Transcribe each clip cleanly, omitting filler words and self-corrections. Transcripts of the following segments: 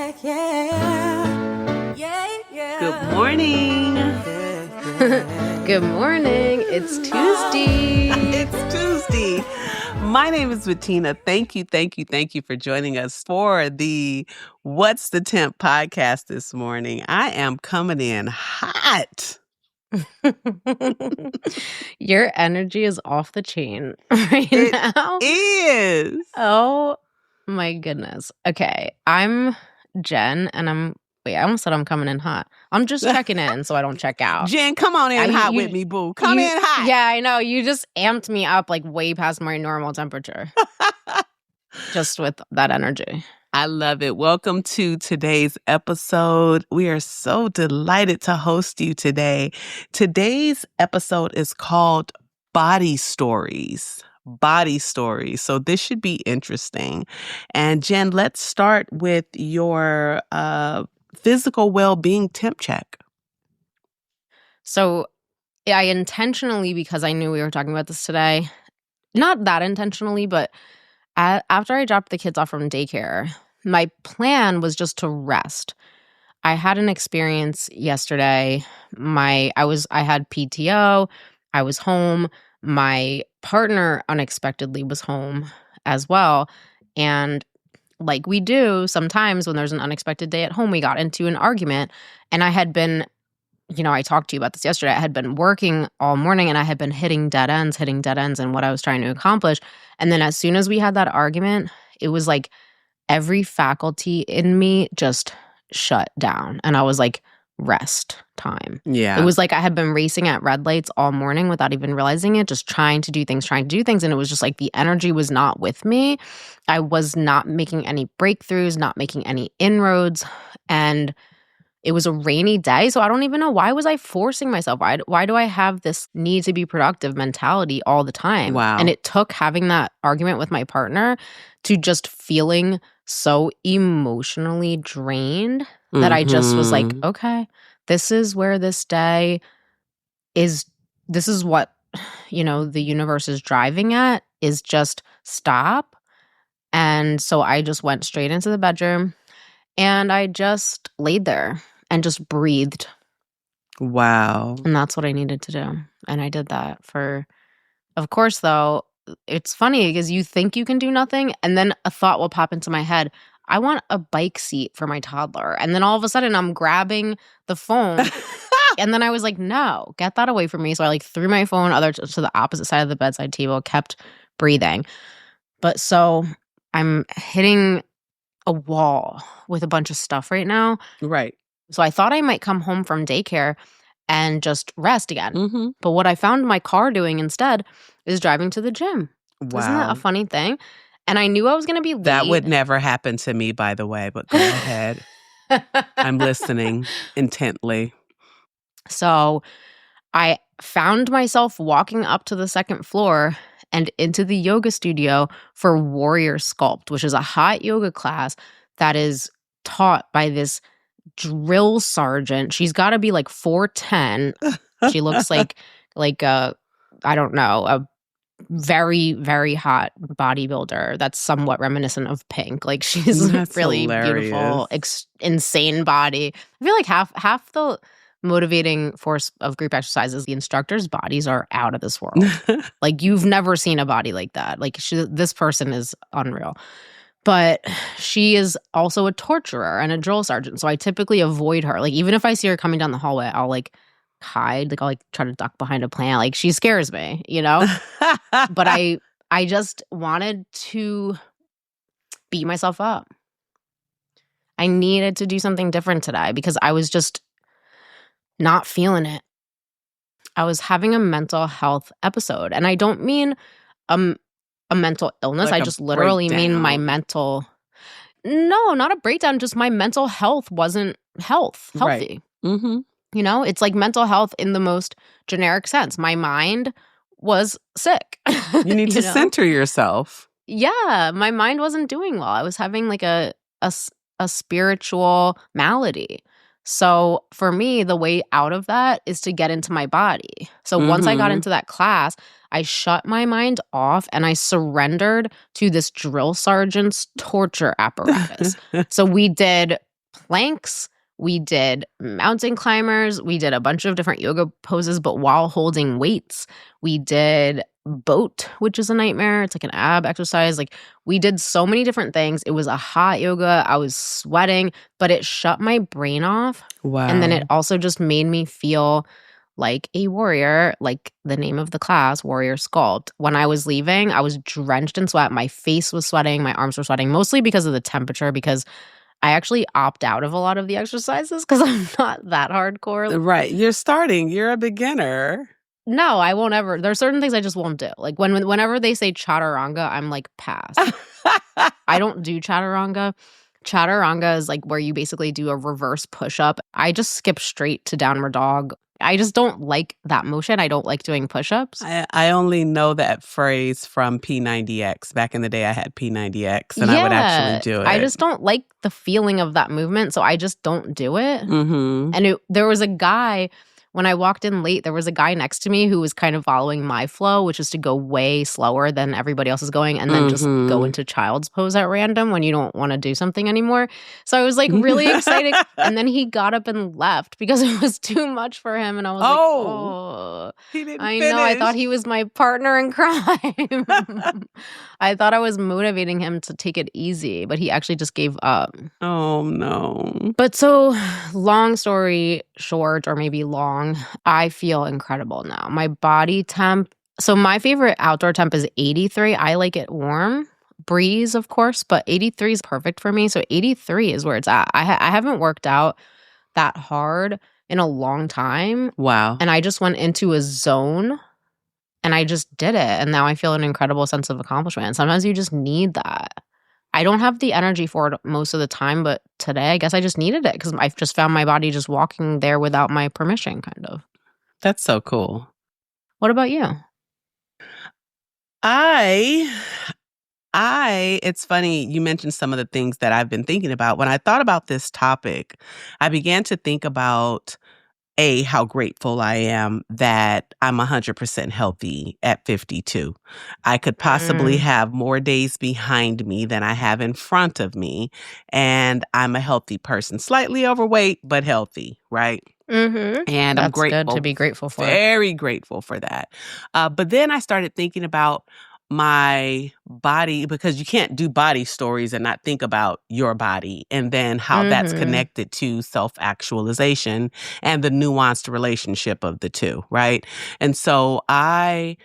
Good morning. Good morning. It's Tuesday. It's Tuesday. My name is Betina. Thank you for joining us for the What's the Temp podcast this morning. I am coming in hot. Your energy is off the chain right now. It is. Oh my goodness. Okay, I'm Jen, and I almost said I'm coming in hot. I'm just checking in so I don't check out. Jen, come on in hot with me, boo. Come in hot. Yeah, I know. You just amped me up like way past my normal temperature. Just with that energy. I love it. Welcome to today's episode. We are so delighted to host you today. Today's episode is called Body Stories. Body Stories. So this should be interesting. And Jen, let's start with your physical well-being temp check. So I intentionally, because I knew we were talking about this today, not that intentionally, but after I dropped the kids off from daycare, my plan was just to rest. I had an experience yesterday. I had PTO. I was home. My partner unexpectedly was home as well. And like we do sometimes when there's an unexpected day at home, we got into an argument. And I had been, I talked to you about this yesterday. I had been working all morning and I had been hitting dead ends in what I was trying to accomplish. And then as soon as we had that argument, it was like every faculty in me just shut down. And I was like, rest time. Yeah. It was like I had been racing at red lights all morning without even realizing it, just trying to do things. And it was just like the energy was not with me. I was not making any breakthroughs, not making any inroads. And it was a rainy day, so I don't even know, why was I forcing myself? Why do I have this need to be productive mentality all the time? Wow. And it took having that argument with my partner to just feeling so emotionally drained that I just was like, okay, this is where this day is. This is what, the universe is driving at, is just stop. And so I just went straight into the bedroom and I just laid there and just breathed. Wow. And that's what I needed to do. And I did that of course, though, it's funny because you think you can do nothing. And then a thought will pop into my head. I want a bike seat for my toddler. And then all of a sudden I'm grabbing the phone. And then I was like, no, get that away from me. So I threw my phone to the opposite side of the bedside table, kept breathing. But so I'm hitting a wall with a bunch of stuff right now. Right. So I thought I might come home from daycare and just rest again. Mm-hmm. But what I found my car doing instead is driving to the gym. Wow. Isn't that a funny thing? And I knew I was going to be late. That would never happen to me, by the way, but go ahead. I'm listening intently. So I found myself walking up to the second floor and into the yoga studio for Warrior Sculpt, which is a hot yoga class that is taught by this drill sergeant. She's got to be like 4'10". She looks like a very, very hot bodybuilder that's somewhat reminiscent of Pink. Like she's That's really hilarious. Beautiful, insane body. I feel like half the motivating force of group exercises, the instructors' bodies are out of this world. Like you've never seen a body like that. Like this person is unreal. But she is also a torturer and a drill sergeant. So I typically avoid her. Like even if I see her coming down the hallway, I'll hide. I'll try to duck behind a plant. She scares me, But I just wanted to beat myself up. I needed to do something different today because I was just not feeling it. I was having a mental health episode. And I don't mean a mental illness. I just literally mean my mental. No, not a breakdown. Just my mental health wasn't healthy. Right. Mm-hmm. It's like mental health in the most generic sense. My mind was sick. You need to center yourself. Yeah, my mind wasn't doing well. I was having a spiritual malady. So for me, the way out of that is to get into my body. So once I got into that class, I shut my mind off and I surrendered to this drill sergeant's torture apparatus. So we did planks, we did mountain climbers, we did a bunch of different yoga poses, but while holding weights. We did boat, which is a nightmare. It's like an ab exercise. Like, we did so many different things. It was a hot yoga. I was sweating, but it shut my brain off. Wow. And then it also just made me feel like a warrior, like the name of the class, Warrior Sculpt. When I was leaving, I was drenched in sweat. My face was sweating. My arms were sweating, mostly because of the temperature, because I actually opt out of a lot of the exercises because I'm not that hardcore. Right. You're a beginner. No, I won't ever. There are certain things I just won't do. Like whenever they say chaturanga, I'm like, pass. I don't do chaturanga. Chaturanga is like where you basically do a reverse push-up. I just skip straight to downward dog. I just don't like that motion. I don't like doing push-ups. I only know that phrase from P90X. Back in the day, I had P90X, and I would actually do it. I just don't like the feeling of that movement, so I just don't do it. Mm-hmm. And there was a guy, when I walked in late, there was a guy next to me who was kind of following my flow, which is to go way slower than everybody else is going and then just go into child's pose at random when you don't want to do something anymore. So I was like really excited. And then he got up and left because it was too much for him. And I was like, oh, he didn't I finish. know. I thought he was my partner in crime. I thought I was motivating him to take it easy, but he actually just gave up. Oh, no. But so, long story short, or maybe long, I feel incredible now. My body temp, so my favorite outdoor temp is 83. I like it warm. Breeze, of course, but 83 is perfect for me. So 83 is where it's at. I haven't worked out that hard in a long time. Wow. And I just went into a zone and I just did it. And now I feel an incredible sense of accomplishment. And sometimes you just need that. I don't have the energy for it most of the time, but today I guess I just needed it because I've just found my body just walking there without my permission, kind of. That's so cool. What about you? It's funny, you mentioned some of the things that I've been thinking about. When I thought about this topic, I began to think about how grateful I am that I'm 100% healthy at 52. I could possibly have more days behind me than I have in front of me. And I'm a healthy person, slightly overweight, but healthy, right? Mm-hmm. And I'm grateful. That's good to be grateful for. Very grateful for that. But then I started thinking about my body, because you can't do body stories and not think about your body and then how that's connected to self-actualization and the nuanced relationship of the two, right? And so I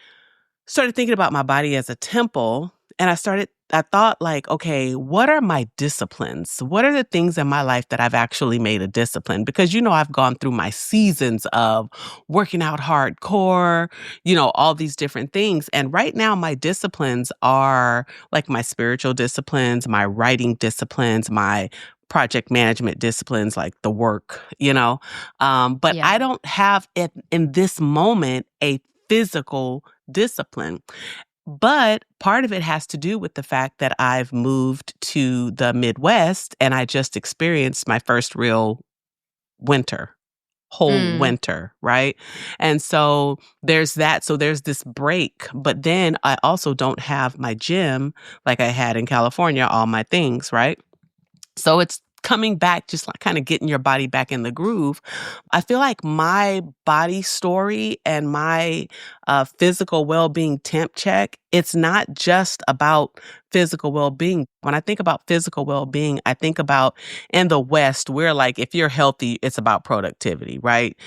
started thinking about my body as a temple, and I thought like, okay, what are my disciplines? What are the things in my life that I've actually made a discipline? Because, I've gone through my seasons of working out hardcore, all these different things. And right now my disciplines are like my spiritual disciplines, my writing disciplines, my project management disciplines, like the work, but I don't have it in this moment a physical discipline. But part of it has to do with the fact that I've moved to the Midwest and I just experienced my first real whole winter, right? And so there's that. So there's this break. But then I also don't have my gym like I had in California, all my things, right? So it's coming back, just like kind of getting your body back in the groove. I feel like my body story and my physical well-being temp check, it's not just about physical well-being. When I think about physical well-being, I think about in the West, we're like, if you're healthy, it's about productivity, right?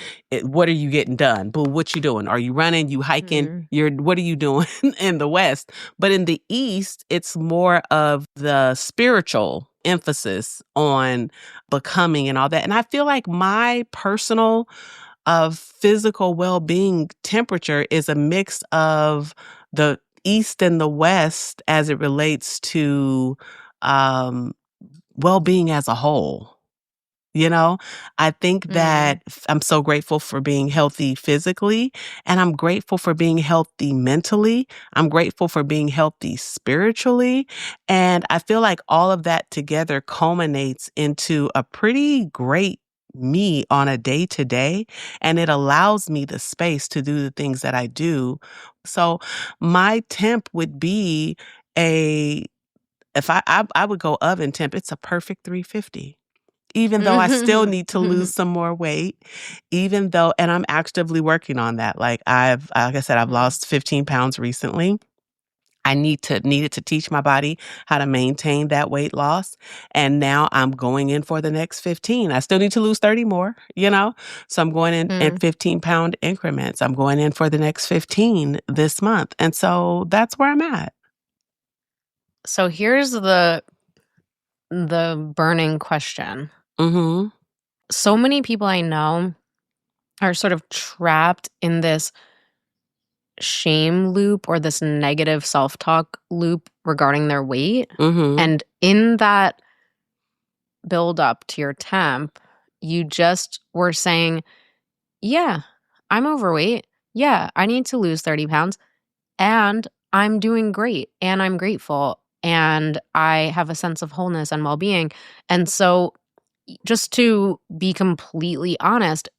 What are you getting done? But what you doing? Are you running? You hiking? What are you doing in the West? But in the East, it's more of the spiritual emphasis on becoming and all that. And I feel like my personal physical well-being temperature is a mix of the East and the West as it relates to well-being as a whole. I think that I'm so grateful for being healthy physically, and I'm grateful for being healthy mentally. I'm grateful for being healthy spiritually. And I feel like all of that together culminates into a pretty great me on a day-to-day, and it allows me the space to do the things that I do. So my temp would be if I would go oven temp, it's a perfect 350. even though I still need to lose some more weight, and I'm actively working on that. Like I said, I've lost 15 pounds recently. I needed to teach my body how to maintain that weight loss. And now I'm going in for the next 15. I still need to lose 30 more, So I'm going in 15-pound increments. I'm going in for the next 15 this month. And so that's where I'm at. So here's the burning question. Mm-hmm. So many people I know are sort of trapped in this shame loop or this negative self-talk loop regarding their weight. Mm-hmm. And in that build up to your temp, you just were saying, yeah, I'm overweight. Yeah, I need to lose 30 pounds. And I'm doing great. And I'm grateful. And I have a sense of wholeness and well-being. And so just to be completely honest,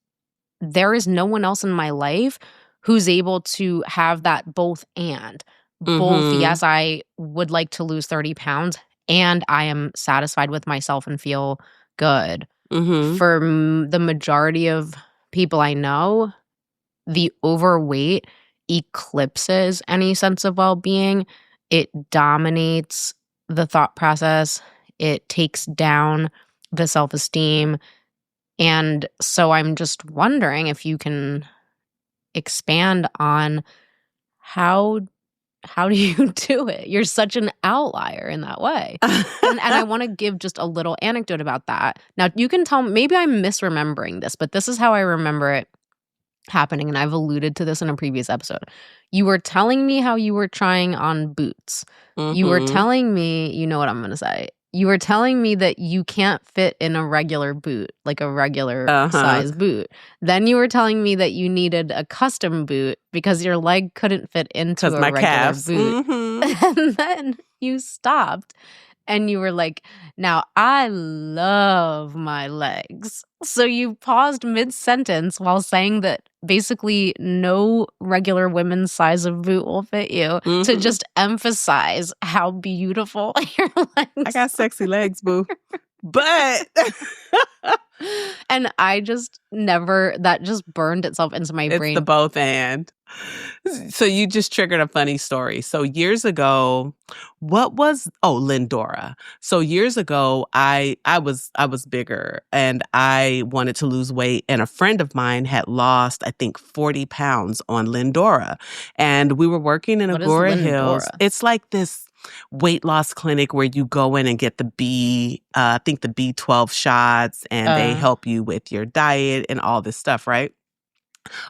there is no one else in my life who's able to have that both, yes, I would like to lose 30 pounds and I am satisfied with myself and feel good. For the majority of people I know, the overweight eclipses any sense of well-being. It dominates the thought process. It takes down the self-esteem. And so I'm just wondering if you can expand on how do you do it? You're such an outlier in that way. And I want to give just a little anecdote about that. Now, you can tell, maybe I'm misremembering this, but this is how I remember it happening. And I've alluded to this in a previous episode. You were telling me how you were trying on boots. You were telling me, you know what I'm going to say. You were telling me that you can't fit in a regular boot, like a regular size boot. Then you were telling me that you needed a custom boot because your leg couldn't fit into a regular calves. boot. And then you stopped and you were like, now I love my legs. So you paused mid-sentence while saying that basically no regular women's size of boot will fit you to just emphasize how beautiful your legs I got sexy legs, boo. But and I just never, that just burned itself into my brain. It's the both and. So you just triggered a funny story. So years ago, Lindora. So years ago, I was bigger and I wanted to lose weight, and a friend of mine had lost, I think, 40 pounds on Lindora. And we were working in Agora Hills. It's like this weight loss clinic where you go in and get the B12 shots, and they help you with your diet and all this stuff, right?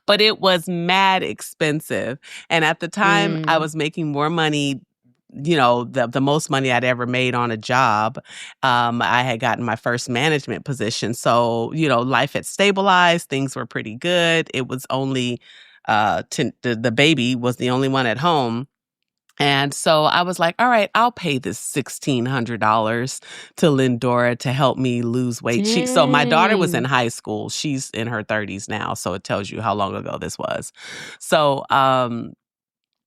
But it was mad expensive. And at the time, I was making more money, the most money I'd ever made on a job. I had gotten my first management position. So, life had stabilized. Things were pretty good. It was only the baby was the only one at home. And so I was like, all right, I'll pay this $1,600 to Lindora to help me lose weight. So my daughter was in high school. She's in her 30s now. So it tells you how long ago this was. So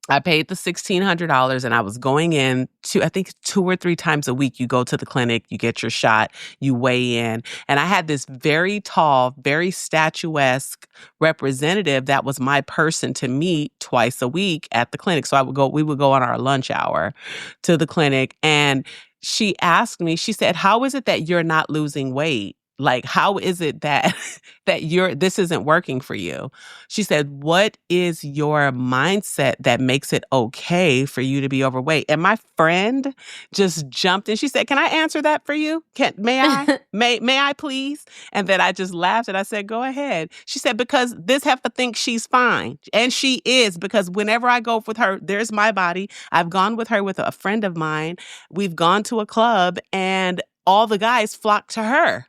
I paid the $1,600 and I was going in to, I think 2 or 3 times a week. You go to the clinic, you get your shot, you weigh in. And I had this very tall, very statuesque representative that was my person to meet twice a week at the clinic. So we would go on our lunch hour to the clinic. And she asked me, she said, how is it that you're not losing weight? Like, how is it that this isn't working for you? She said, what is your mindset that makes it okay for you to be overweight? And my friend just jumped in. She said, can I answer that for you? May I? may I please? And then I just laughed and I said, go ahead. She said, because this heifer thinks she's fine. And she is, because whenever I go with her, there's my body. I've gone with her with a friend of mine. We've gone to a club and all the guys flock to her.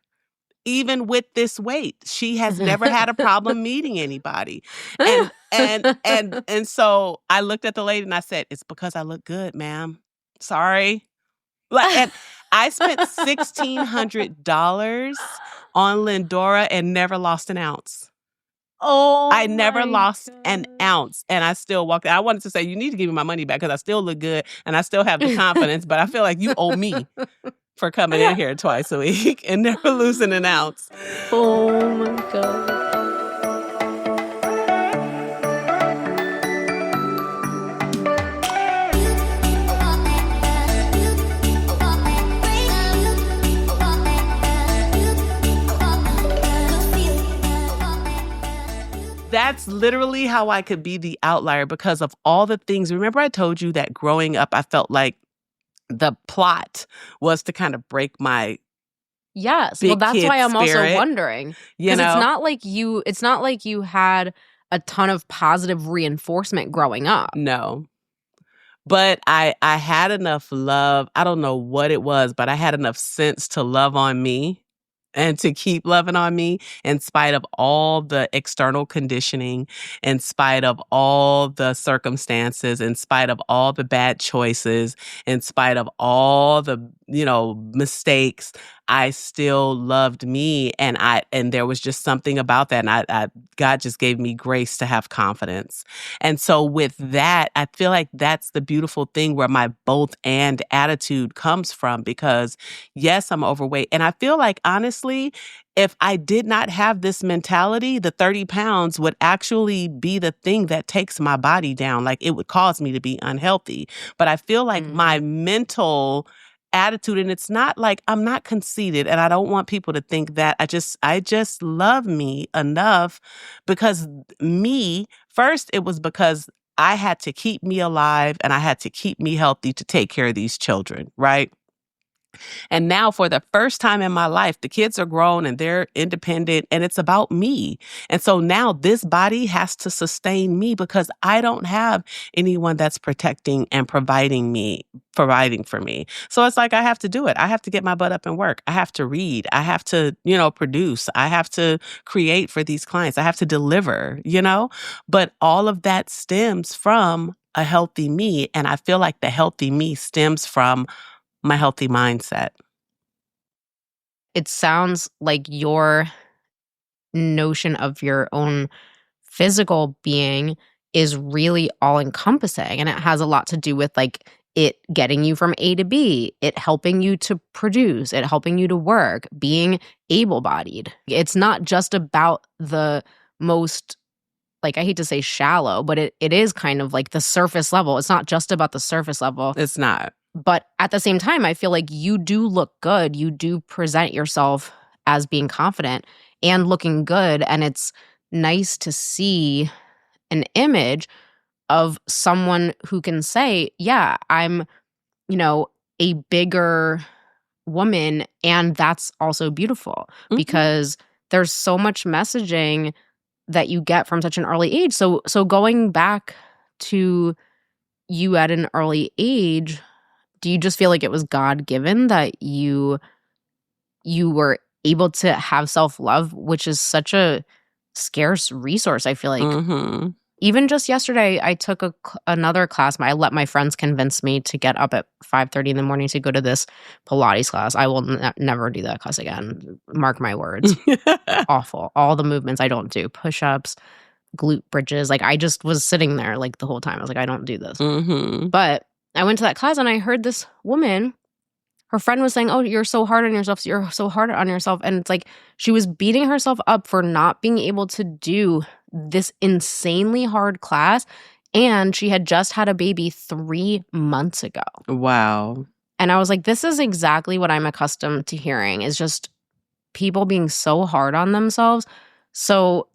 Even with this weight, she has never had a problem meeting anybody. And so I looked at the lady and I said, it's because I look good, ma'am. Sorry. And I spent $1,600 on Lindora and never lost an ounce. I never lost an ounce, and I still walked out. I wanted to say, you need to give me my money back because I still look good and I still have the confidence, but I feel like you owe me. for coming in here twice a week and never losing an ounce. Oh my God. That's literally how I could be the outlier because of all the things. Remember, I told you that growing up, I felt like the plot was to kind of break my Yes. big Well, that's kid why I'm also spirit, wondering. you Because know? it's not like you had a ton of positive reinforcement growing up. No. But I had enough love. I don't know what it was, but I had enough sense to love on me and to keep loving on me in spite of all the external conditioning, in spite of all the circumstances, in spite of all the bad choices, in spite of all the, mistakes. I still loved me, and there was just something about that, and I God just gave me grace to have confidence. And so with that, I feel like that's the beautiful thing where my both and attitude comes from, because yes, I'm overweight. And I feel like, honestly, if I did not have this mentality, the 30 pounds would actually be the thing that takes my body down. Like, it would cause me to be unhealthy. But I feel like my mental attitude, and it's not like I'm not conceited, and I don't want people to think that. I just love me enough, because first it was because I had to keep me alive and I had to keep me healthy to take care of these children, right? And now, for the first time in my life, the kids are grown and they're independent, and it's about me. And so now this body has to sustain me because I don't have anyone that's protecting and providing for me. So it's like I have to do it. I have to get my butt up and work. I have to read. I have to, produce. I have to create for these clients. I have to deliver, But all of that stems from a healthy me. And I feel like the healthy me stems from my healthy mindset. It sounds like your notion of your own physical being is really all encompassing, and it has a lot to do with like it getting you from A to B, it helping you to produce, it helping you to work, being able-bodied. It's not just about the most, like, I hate to say shallow, but it is kind of like the surface level. It's not just about the surface level. It's not. But at the same time, I feel like you do look good. You do present yourself as being confident and looking good. And it's nice to see an image of someone who can say, yeah, I'm, a bigger woman. And that's also beautiful because there's so much messaging that you get from such an early age. So going back to you at an early age, do you just feel like it was God-given that you were able to have self-love, which is such a scarce resource, I feel like? Even just yesterday, I took another class. I let my friends convince me to get up at 5:30 in the morning to go to this Pilates class. I will never do that class again. Mark my words. Awful. All the movements I don't do. Push-ups, glute bridges. Like, I just was sitting there like the whole time. I was like, I don't do this. But I went to that class and I heard this woman, her friend was saying, oh, you're so hard on yourself. You're so hard on yourself. And it's like she was beating herself up for not being able to do this insanely hard class. And she had just had a baby 3 months ago. Wow. And I was like, this is exactly what I'm accustomed to hearing, is just people being so hard on themselves. So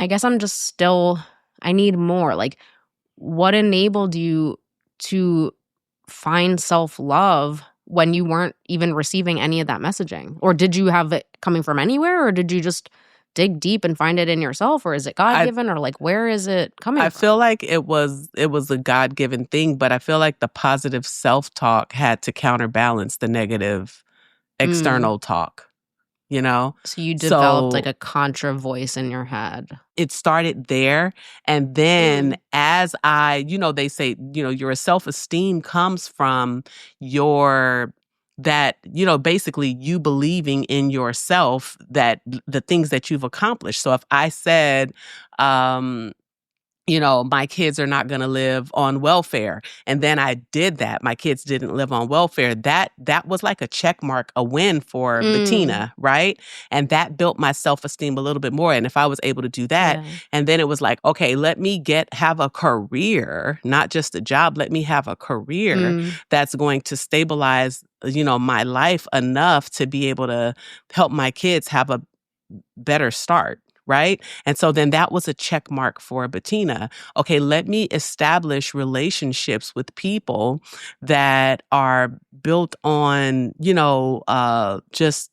I guess I need more. Like, what enabled you to find self-love when you weren't even receiving any of that messaging? Or did you have it coming from anywhere? Or did you just dig deep and find it in yourself? Or is it God-given? Or like, where is it coming from? I feel like it was a God-given thing, but I feel like the positive self-talk had to counterbalance the negative external talk. So you developed like a contra voice in your head. It started there. And then as they say, your self-esteem comes from basically you believing in yourself, that the things that you've accomplished. So if I said, my kids are not going to live on welfare. And then I did that. My kids didn't live on welfare. That was like a check mark, a win for Betina, right? And that built my self-esteem a little bit more. And if I was able to do that, and then it was like, okay, let me have a career, not just a job. Let me have a career that's going to stabilize, my life enough to be able to help my kids have a better start. Right? And so then that was a check mark for Betina. Okay, let me establish relationships with people that are built on, just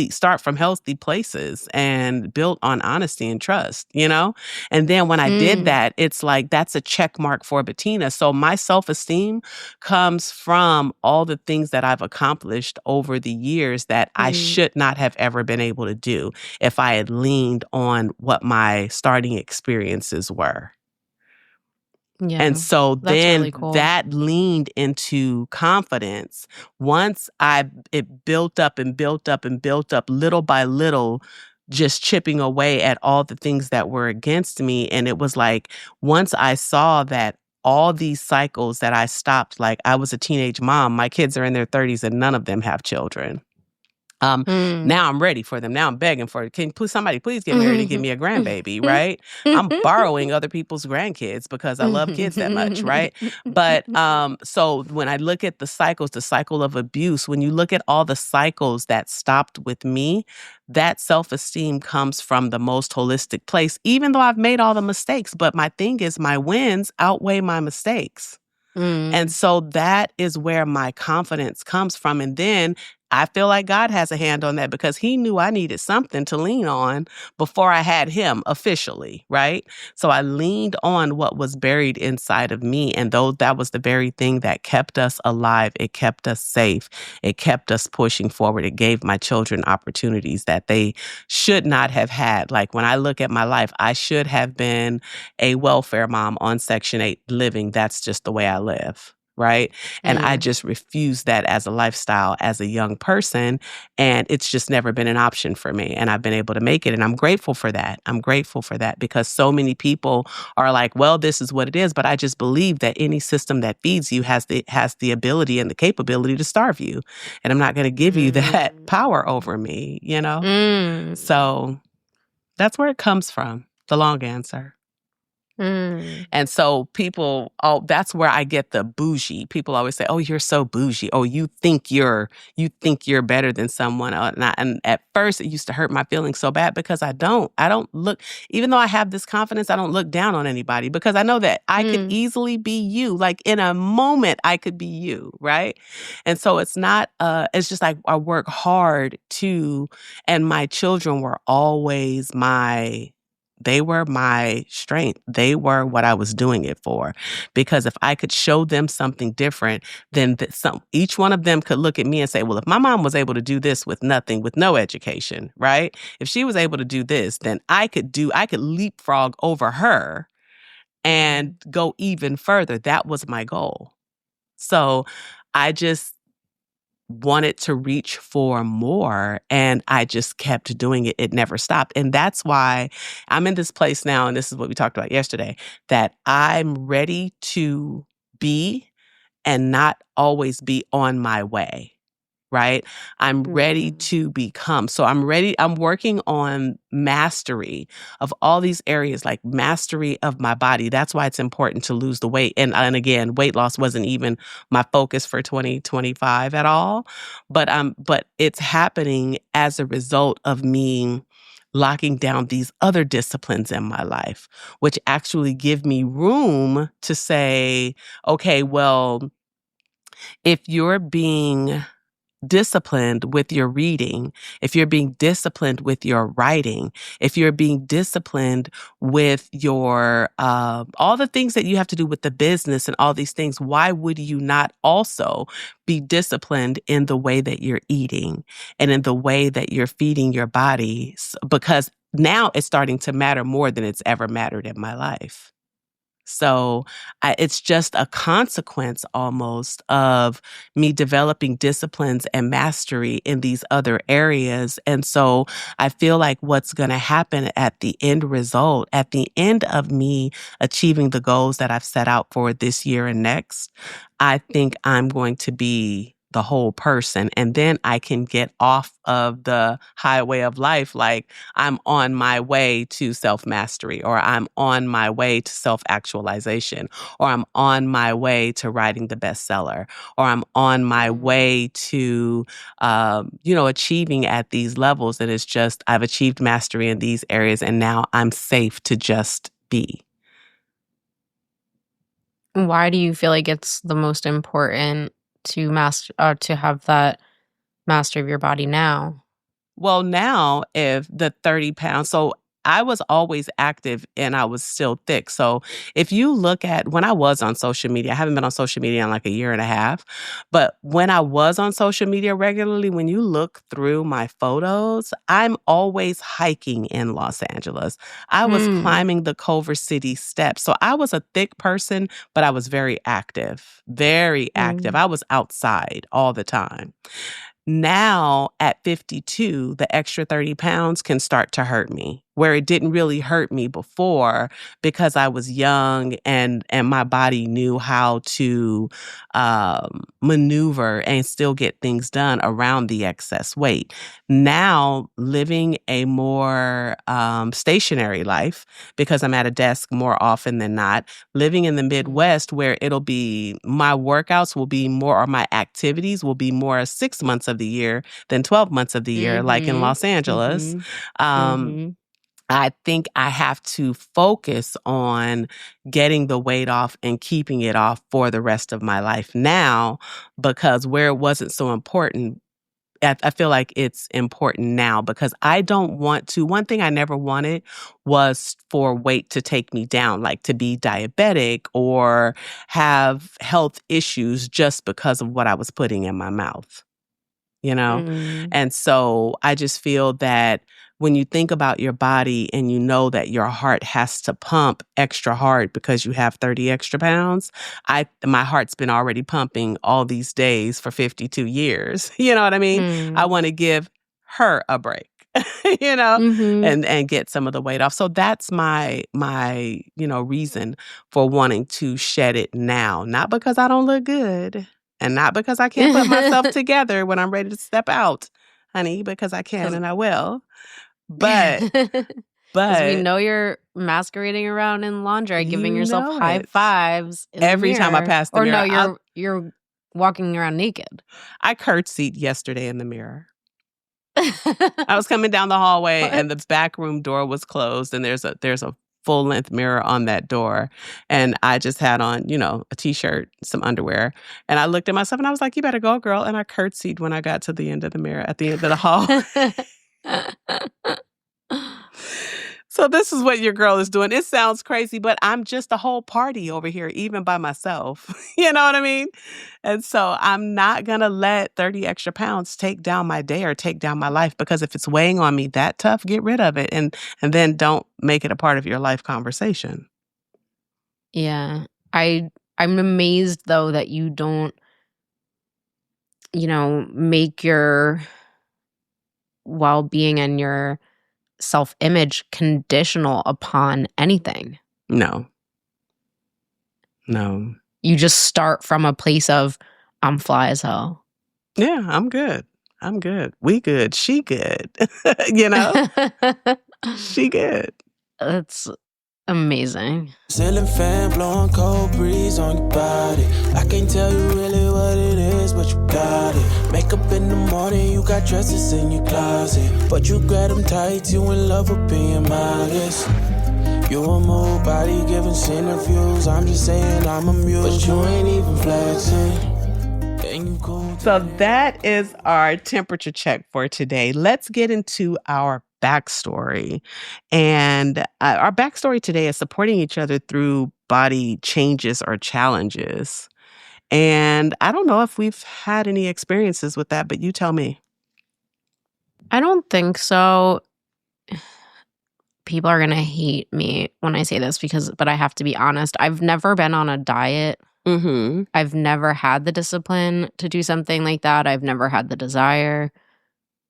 start from healthy places and built on honesty and trust, And then when I did that, it's like, that's a check mark for Betina. So my self-esteem comes from all the things that I've accomplished over the years that I should not have ever been able to do if I had leaned on what my starting experiences were. Yeah, and so then really cool. that leaned into confidence. Once it built up and built up and built up little by little, just chipping away at all the things that were against me. And it was like, once I saw that all these cycles that I stopped, like I was a teenage mom, my kids are in their 30s and none of them have children. Now I'm ready for them. Now I'm begging for it. Can somebody please get married and give me a grandbaby, right? I'm borrowing other people's grandkids because I love kids that much, right? But so when I look at the cycles, the cycle of abuse, when you look at all the cycles that stopped with me, that self-esteem comes from the most holistic place, even though I've made all the mistakes. But my thing is, my wins outweigh my mistakes. And so that is where my confidence comes from. And then I feel like God has a hand on that because he knew I needed something to lean on before I had him officially, right? So I leaned on what was buried inside of me. And that was the very thing that kept us alive. It kept us safe. It kept us pushing forward. It gave my children opportunities that they should not have had. Like when I look at my life, I should have been a welfare mom on Section 8 living. That's just the way I live. Right. And I just refused that as a lifestyle as a young person. And it's just never been an option for me. And I've been able to make it. And I'm grateful for that. I'm grateful for that because so many people are like, well, this is what it is. But I just believe that any system that feeds you has the ability and the capability to starve you. And I'm not going to give you that power over me, So that's where it comes from. The long answer. And so people, that's where I get the bougie. People always say, oh, you're so bougie. Oh, you think you're better than someone. And at first it used to hurt my feelings so bad because I don't look, even though I have this confidence, I don't look down on anybody because I know that I could easily be you. Like in a moment I could be you. Right. And so it's not, it's just like I work hard and my children were always they were my strength. They were what I was doing it for. Because if I could show them something different, then each one of them could look at me and say, well, if my mom was able to do this with nothing, with no education, right? If she was able to do this, then I could leapfrog over her and go even further. That was my goal. So I just wanted to reach for more and I just kept doing it. It never stopped. And that's why I'm in this place now, and this is what we talked about yesterday, that I'm ready to be and not always be on my way. Right? I'm ready to become. So I'm working on mastery of all these areas, like mastery of my body. That's why it's important to lose the weight. And again, weight loss wasn't even my focus for 2025 at all. But it's happening as a result of me locking down these other disciplines in my life, which actually give me room to say, okay, well, if you're being disciplined with your reading, if you're being disciplined with your writing, if you're being disciplined with your all the things that you have to do with the business and all these things, why would you not also be disciplined in the way that you're eating and in the way that you're feeding your body? Because now it's starting to matter more than it's ever mattered in my life. So it's just a consequence almost of me developing disciplines and mastery in these other areas. And so I feel like what's going to happen at the end result, at the end of me achieving the goals that I've set out for this year and next, I think I'm going to be the whole person. And then I can get off of the highway of life like I'm on my way to self-mastery, or I'm on my way to self-actualization, or I'm on my way to writing the bestseller, or I'm on my way to, achieving at these levels. And it's just, I've achieved mastery in these areas, and now I'm safe to just be. Why do you feel like it's the most important to to have that mastery of your body now? Well, now if the 30 pounds, so I was always active and I was still thick. So if you look at when I was on social media, I haven't been on social media in like a year and a half, but when I was on social media regularly, when you look through my photos, I'm always hiking in Los Angeles. I was climbing the Culver City steps. So I was a thick person, but I was very active, very active. I was outside all the time. Now at 52, the extra 30 pounds can start to hurt me, where it didn't really hurt me before because I was young and my body knew how to maneuver and still get things done around the excess weight. Now, living a more stationary life, because I'm at a desk more often than not, living in the Midwest where it'll be my workouts will be more, or my activities will be more 6 months of the year than 12 months of the year, like in Los Angeles. I think I have to focus on getting the weight off and keeping it off for the rest of my life now, because where it wasn't so important, I feel like it's important now, because I don't want to. One thing I never wanted was for weight to take me down, like to be diabetic or have health issues just because of what I was putting in my mouth, you know? And so I just feel that when you think about your body and you know that your heart has to pump extra hard because you have 30 extra pounds, my heart's been already pumping all these days for 52 years. You know what I mean? I want to give her a break. And get some of the weight off. So that's my reason for wanting to shed it now, not because I don't look good and not because I can't put myself together when I'm ready to step out, honey, because I can and I will. But because we know you're masquerading around in lingerie, giving yourself high fives in every the mirror. time I pass the mirror. Or no, you're walking around naked. I curtsied yesterday in the mirror. I was coming down the hallway and the back room door was closed, and there's a full length mirror on that door, and I just had on, a t-shirt, some underwear, and I looked at myself and I was like, "You better go, girl!" And I curtsied when I got to the end of the mirror at the end of the hall. So this is what your girl is doing. It sounds crazy, but I'm just a whole party over here, even by myself. You know what I mean? And so I'm not going to let 30 extra pounds take down my day or take down my life, because if it's weighing on me that tough, get rid of it. And then don't make it a part of your life conversation. Yeah. I'm amazed, though, that you don't, make your well-being and your self-image conditional upon anything. No. You just start from a place of, I'm fly as hell. Yeah, I'm good. We good. She good. She good. That's amazing. Ceiling fan blowing cold breeze on your body. I can't tell you really what it is, but you got it. Makeup in the morning, you got dresses in your closet, but you grab them tight, you in love with being modest. You a mood body giving interviews. I'm just saying I'm amused, but you ain't even flexing. So that is our temperature check for today. Let's get into our backstory. And our backstory today is supporting each other through body changes or challenges. And I don't know if we've had any experiences with that, but you tell me. I don't think so. people are going to hate me when I say this but I have to be honest. I've never been on a diet. Mm-hmm. I've never had the discipline to do something like that. I've never had the desire.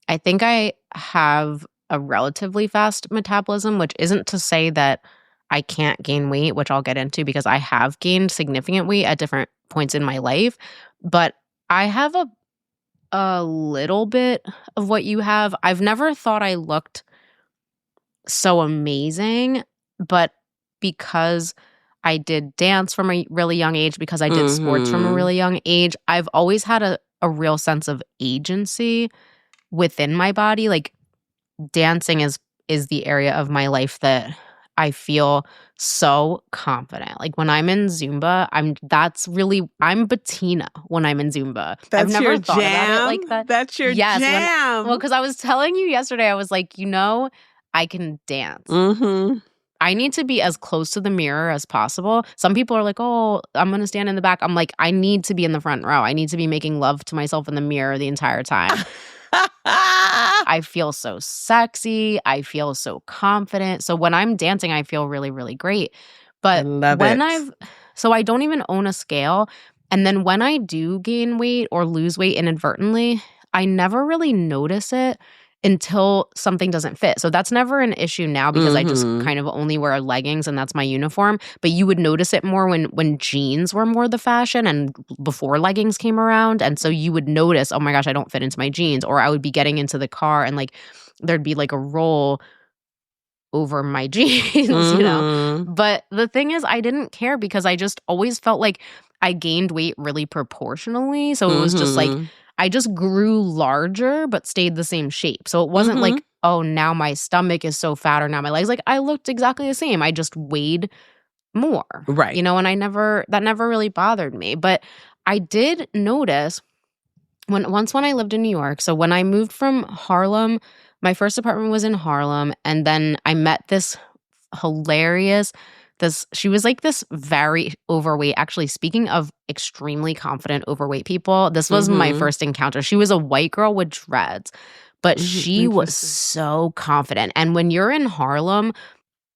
I think I have a relatively fast metabolism, which isn't to say that I can't gain weight, which I'll get into because I have gained significant weight at different points in my life. But I have a little bit of what you have. I've never thought I looked so amazing, but because I did dance from a really young age, because I did sports from a really young age, I've always had a real sense of agency within my body. Like dancing is the area of my life that I feel so confident. Like when I'm in Zumba, I'm Betina when I'm in Zumba. That's I've never your thought jam? about it like that. That's your jam. Well, because I was telling you yesterday, I was like, I can dance. Mm-hmm. I need to be as close to the mirror as possible. Some people are like, oh, I'm going to stand in the back. I'm like, I need to be in the front row. I need to be making love to myself in the mirror the entire time. I feel so sexy. I feel so confident. So when I'm dancing, I feel really, really great. But so I don't even own a scale. And then when I do gain weight or lose weight inadvertently, I never really notice it until something doesn't fit. So that's never an issue now because I just kind of only wear leggings and that's my uniform. But you would notice it more when jeans were more the fashion and before leggings came around. And so you would notice, oh my gosh, I don't fit into my jeans. Or I would be getting into the car and like there'd be like a roll over my jeans, But the thing is, I didn't care because I just always felt like I gained weight really proportionally. So it was just like, I just grew larger but stayed the same shape. So it wasn't like, oh, now my stomach is so fat or now my legs. Like I looked exactly the same. I just weighed more. Right. And that never really bothered me. But I did notice when I lived in New York. So when I moved from Harlem, my first apartment was in Harlem. And then I met this she was like this very overweight. Actually, speaking of extremely confident overweight people, this was my first encounter. She was a white girl with dreads, but she was so confident. And when you're in Harlem,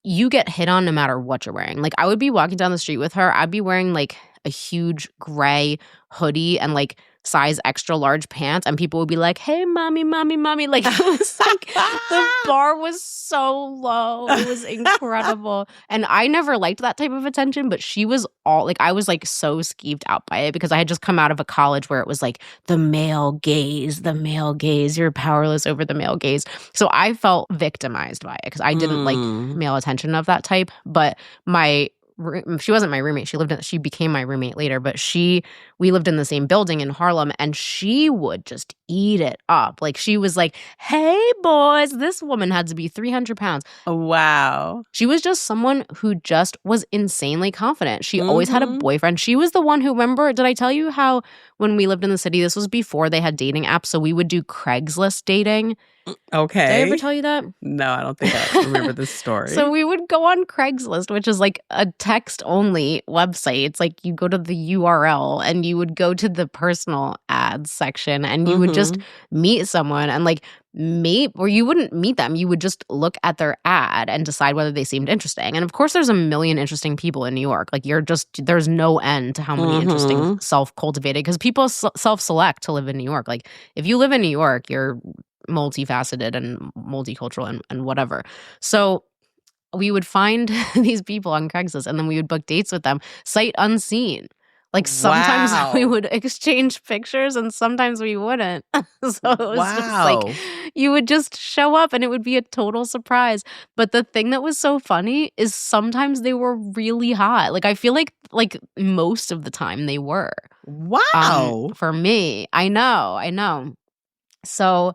you get hit on no matter what you're wearing. Like I would be walking down the street with her. I'd be wearing like a huge gray hoodie and like size extra large pants, and people would be like, hey, mommy. Like it was like the bar was so low. It was incredible. And I never liked that type of attention, but she was I was like so skeeved out by it because I had just come out of a college where it was like the male gaze, you're powerless over the male gaze. So I felt victimized by it because I didn't like male attention of that type. But she wasn't my roommate. She became my roommate later, but we lived in the same building in Harlem, and she would just eat it up. Like she was like, hey boys, this woman had to be 300 pounds. Wow. She was just someone who just was insanely confident. She always had a boyfriend. She was the one who, remember, did I tell you how when we lived in the city, this was before they had dating apps, so we would do Craigslist dating. Okay. Did I ever tell you that? No, I don't think I remember this story. So we would go on Craigslist, which is like a text-only website. It's like you go to the URL and you would go to the personal ads section and you would just meet someone and like or you wouldn't meet them. You would just look at their ad and decide whether they seemed interesting. And of course, there's a million interesting people in New York. Like there's no end to how many interesting self-cultivated, because people self-select to live in New York. Like if you live in New York, you're multifaceted and multicultural and whatever. So we would find these people on Craigslist and then we would book dates with them sight unseen. Like sometimes we would exchange pictures and sometimes we wouldn't. So it was just like you would just show up and it would be a total surprise. But the thing that was so funny is sometimes they were really hot. Like I feel like most of the time they were. Wow. For me. I know. So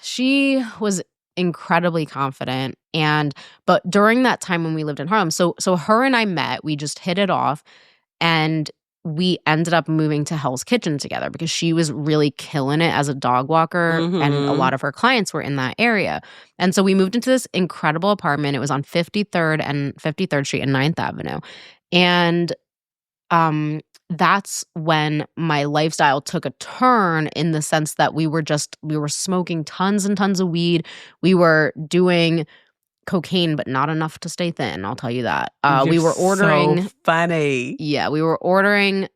she was incredibly confident. But during that time when we lived in Harlem, so her and I met, we just hit it off, and we ended up moving to Hell's Kitchen together because she was really killing it as a dog walker, and a lot of her clients were in that area. And so we moved into this incredible apartment. It was on 53rd Street and 9th Avenue. And that's when my lifestyle took a turn in the sense that we were smoking tons and tons of weed. We were doing cocaine, but not enough to stay thin. I'll tell you that. You're we were ordering. So funny. Yeah, we were ordering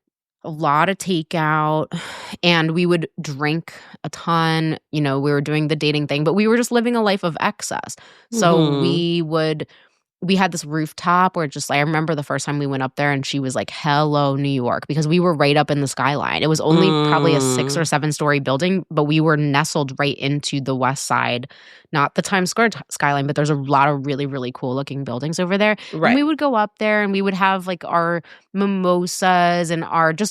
a lot of takeout, and we would drink a ton. We were doing the dating thing, but we were just living a life of excess. So we had this rooftop where I remember the first time we went up there and she was like, hello, New York, because we were right up in the skyline. It was only probably a 6 or 7 story building, but we were nestled right into the west side, not the Times Square skyline, but there's a lot of really, really cool looking buildings over there. Right. And we would go up there and we would have like our mimosas and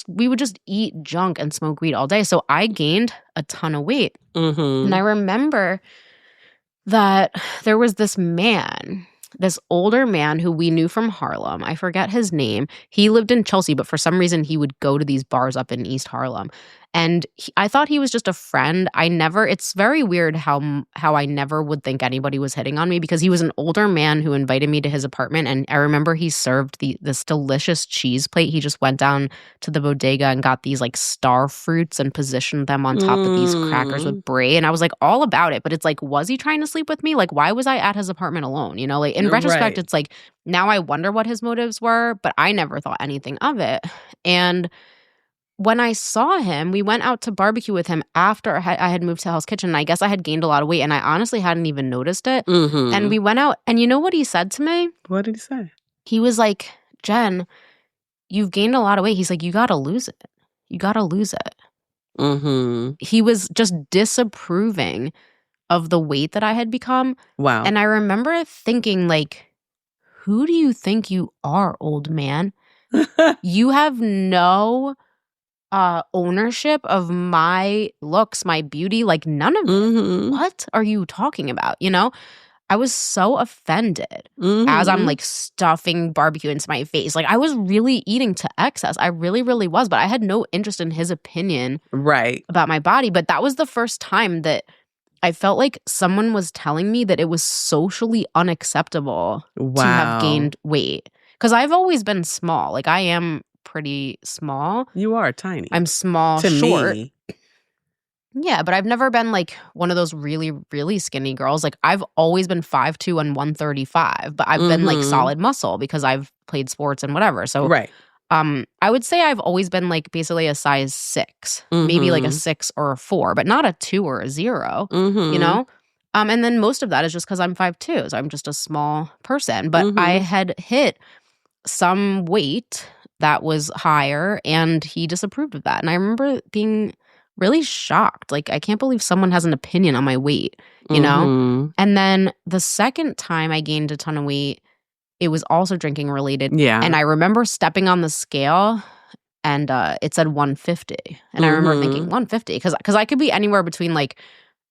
we would just eat junk and smoke weed all day. So I gained a ton of weight. Mm-hmm. And I remember that there was this older man who we knew from Harlem. I forget his name. He lived in Chelsea, but for some reason he would go to these bars up in East Harlem. And I thought he was just a friend. It's very weird how I never would think anybody was hitting on me, because he was an older man who invited me to his apartment. And I remember he served this delicious cheese plate. He just went down to the bodega and got these like star fruits and positioned them on top of these crackers with brie. And I was like all about it. But it's like, was he trying to sleep with me? Like, why was I at his apartment alone? Like in retrospect, It's like, now I wonder what his motives were, but I never thought anything of it. And when I saw him, we went out to barbecue with him after I had moved to Hell's Kitchen. And I guess I had gained a lot of weight, and I honestly hadn't even noticed it. Mm-hmm. And we went out, and you know what he said to me? What did he say? He was like, Jen, you've gained a lot of weight. He's like, you got to lose it. You got to lose it. Mm-hmm. He was just disapproving of the weight that I had become. Wow. And I remember thinking, like, who do you think you are, old man? You have no ownership of my looks, my beauty, like none of it. What are you talking about? I was so offended as I'm like stuffing barbecue into my face. Like I was really eating to excess. I really, really was, but I had no interest in his opinion about my body. But that was the first time that I felt like someone was telling me that it was socially unacceptable to have gained weight. Because I've always been small. Like I am pretty small. You are tiny. I'm small, to short. Me. Yeah, but I've never been like one of those really, really skinny girls. Like I've always been 5'2" and 135, but I've been like solid muscle because I've played sports and whatever. So I would say I've always been like basically a size 6, maybe like a 6 or a 4, but not a 2 or a 0, And then most of that is just because I'm 5'2", so I'm just a small person. But I had hit some weight that was higher, and he disapproved of that. And I remember being really shocked. Like, I can't believe someone has an opinion on my weight, you know? And then the second time I gained a ton of weight, it was also drinking related. Yeah. And I remember stepping on the scale, and it said 150. And I remember thinking, 150? Because I could be anywhere between like,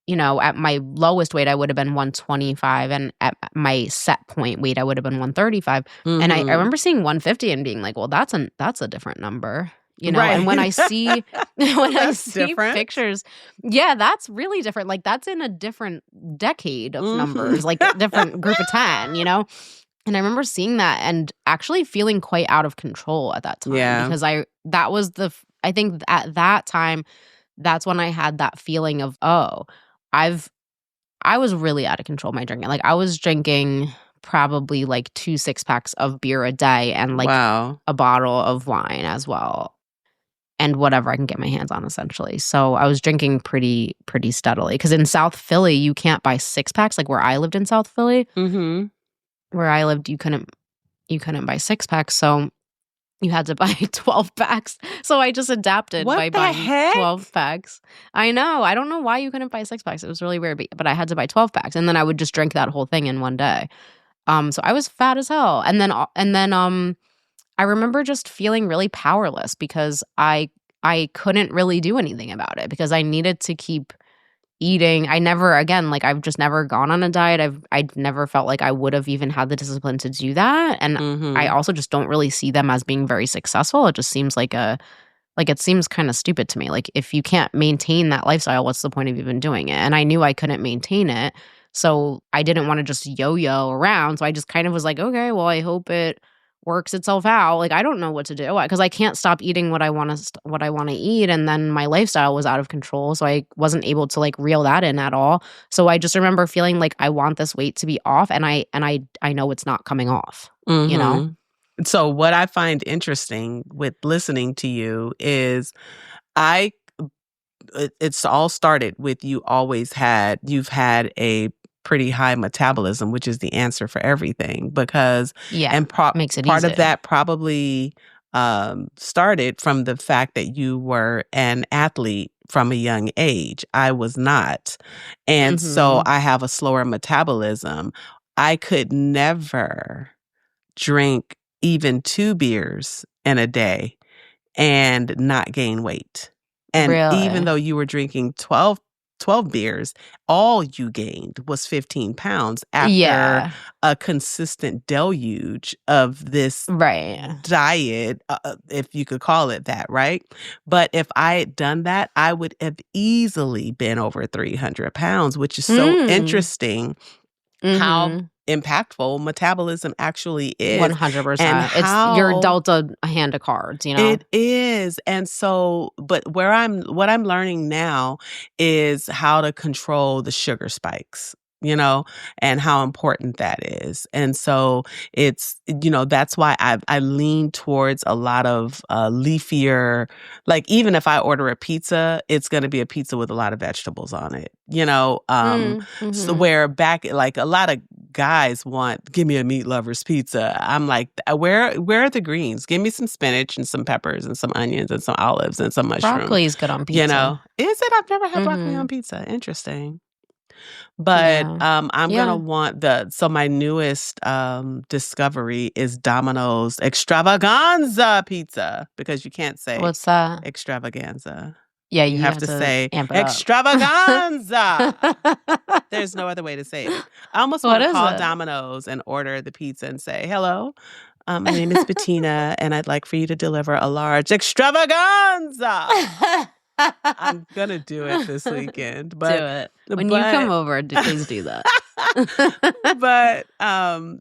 at my lowest weight, I would have been 125. And at my set point weight, I would have been 135. And I remember seeing 150 and being like, well, that's a different number. And when I see pictures, yeah, that's really different. Like that's in a different decade of numbers, like a different group of 10, And I remember seeing that and actually feeling quite out of control at that time. Yeah. Because I think at that time, that's when I had that feeling of, I was really out of control of my drinking. Like I was drinking probably like 2 6-packs of beer a day and like a bottle of wine as well. And whatever I can get my hands on, essentially. So I was drinking pretty steadily. Because in South Philly, you can't buy 6-packs. Like where I lived in South Philly, where I lived, you couldn't buy 6-packs. So you had to buy 12 packs. So I just adapted by buying 12 packs. I know. I don't know why you couldn't buy 6-packs. It was really weird, but I had to buy 12 packs. And then I would just drink that whole thing in one day. So I was fat as hell. And then I remember just feeling really powerless because I couldn't really do anything about it because I needed to keep eating. I've just never gone on a diet. I've never felt like I would have even had the discipline to do that. And I also just don't really see them as being very successful. It just seems it seems kind of stupid to me. Like if you can't maintain that lifestyle, what's the point of even doing it? And I knew I couldn't maintain it. So I didn't want to just yo-yo around. So I just kind of was like, okay, well, I hope it works itself out. Like, I don't know what to do because I can't stop eating what I want to eat, and then my lifestyle was out of control, so I wasn't able to like reel that in at all. So I just remember feeling like I want this weight to be off, and I know it's not coming off. You know. So what I find interesting with listening to you is it's all started with you've had a pretty high metabolism, which is the answer for everything, because makes it part easy. of that probably started from the fact that you were an athlete from a young age. I was not. And so I have a slower metabolism. I could never drink even 2 beers in a day and not gain weight. And even though you were drinking 12 beers, all you gained was 15 pounds after a consistent deluge of this diet, if you could call it that, right? But if I had done that, I would have easily been over 300 pounds, which is so interesting how impactful metabolism actually is. 100%. It's you're dealt a hand of cards, you know? It is. And so, but what I'm learning now is how to control the sugar spikes, you know, and how important that is. And so it's, you know, that's why I lean towards a lot of leafier, like even if I order a pizza, it's going to be a pizza with a lot of vegetables on it, you know, so where back, like a lot of guys give me a meat lover's pizza. I'm like, where are the greens? Give me some spinach and some peppers and some onions and some olives and some mushrooms. Broccoli is good on pizza. You know, is it? I've never had broccoli on pizza. Interesting. But I'm gonna want so my newest discovery is Domino's Extravaganza pizza, because you can't say what's that? Extravaganza. Yeah, you have to say Extravaganza. There's no other way to say it. I almost want to call Domino's and order the pizza and say, hello, my name is Betina, and I'd like for you to deliver a large Extravaganza. I'm going to do it this weekend. But, do it. When you come over, please do that. But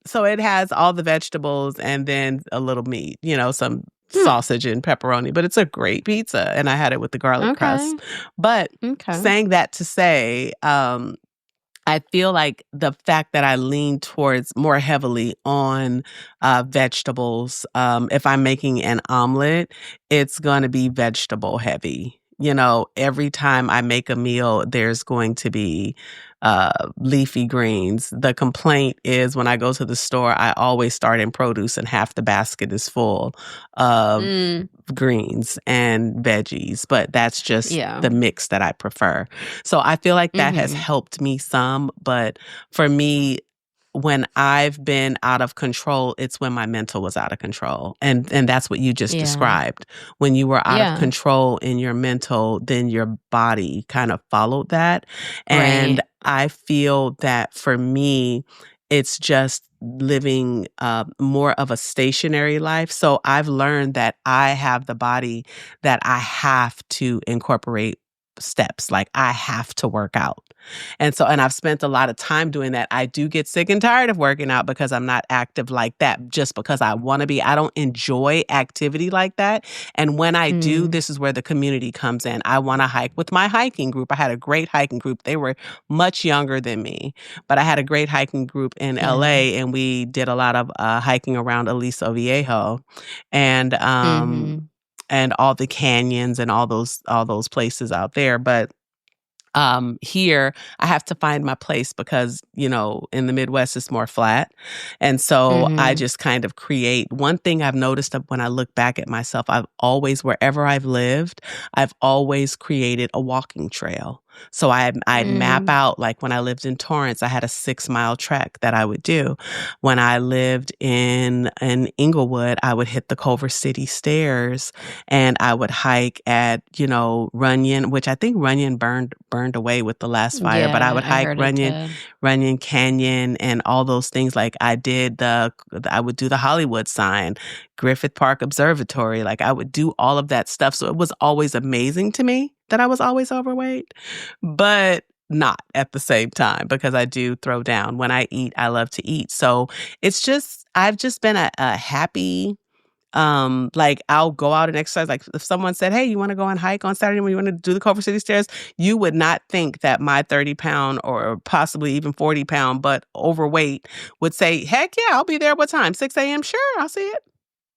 so it has all the vegetables and then a little meat, you know, some sausage and pepperoni, but it's a great pizza, and I had it with the garlic crust. But saying that to say, I feel like the fact that I lean towards more heavily on vegetables, if I'm making an omelet, it's going to be vegetable heavy. You know, every time I make a meal, there's going to be leafy greens. The complaint is when I go to the store, I always start in produce and half the basket is full of greens and veggies, but that's just the mix that I prefer. So I feel like that has helped me some, but for me, when I've been out of control, it's when my mental was out of control. And that's what you just described. When you were out of control in your mental, then your body kind of followed that. And I feel that for me, it's just living more of a stationary life. So I've learned that I have the body that I have to incorporate steps. Like I have to work out. And I've spent a lot of time doing that. I do get sick and tired of working out because I'm not active like that, just because I want to be. I don't enjoy activity like that. And when I do, this is where the community comes in. I want to hike with my hiking group. I had a great hiking group. They were much younger than me, but I had a great hiking group in LA, and we did a lot of hiking around Aliso Viejo and all the canyons and all those places out there. But here I have to find my place because, you know, in the Midwest it's more flat. And so I just kind of create. One thing I've noticed when I look back at myself, wherever I've lived, I've always created a walking trail. So I'd map out, like when I lived in Torrance, I had a 6-mile trek that I would do. When I lived in Inglewood, I would hit the Culver City stairs and I would hike at, you know, Runyon, which I think Runyon burned away with the last fire, but I would hike Runyon Canyon and all those things. Like I would do the Hollywood sign, Griffith Park Observatory. Like I would do all of that stuff. So it was always amazing to me that I was always overweight, but not at the same time, because I do throw down. When I eat, I love to eat. So it's just, I've just been a happy, like I'll go out and exercise. Like if someone said, hey, you want to go on hike on Saturday when you want to do the Culver City stairs, you would not think that my 30-pound or possibly even 40-pound, but overweight would say, heck yeah, I'll be there. What time? 6 a.m. Sure, I'll see it.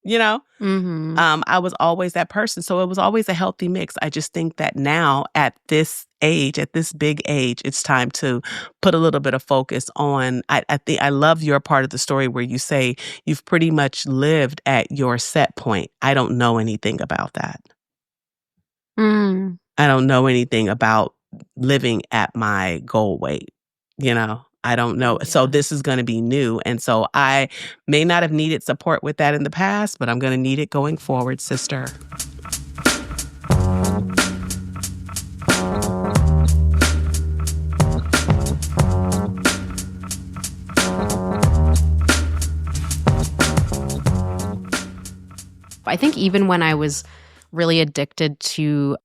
You know? Mm-hmm. I was always that person. So it was always a healthy mix. I just think that now at this age, at this big age, it's time to put a little bit of focus on, I think I love your part of the story where you say you've pretty much lived at your set point. I don't know anything about that. Mm. I don't know anything about living at my goal weight, you know? I don't know. Yeah. So this is going to be new. And so I may not have needed support with that in the past, but I'm going to need it going forward, sister. I think even when I was really addicted to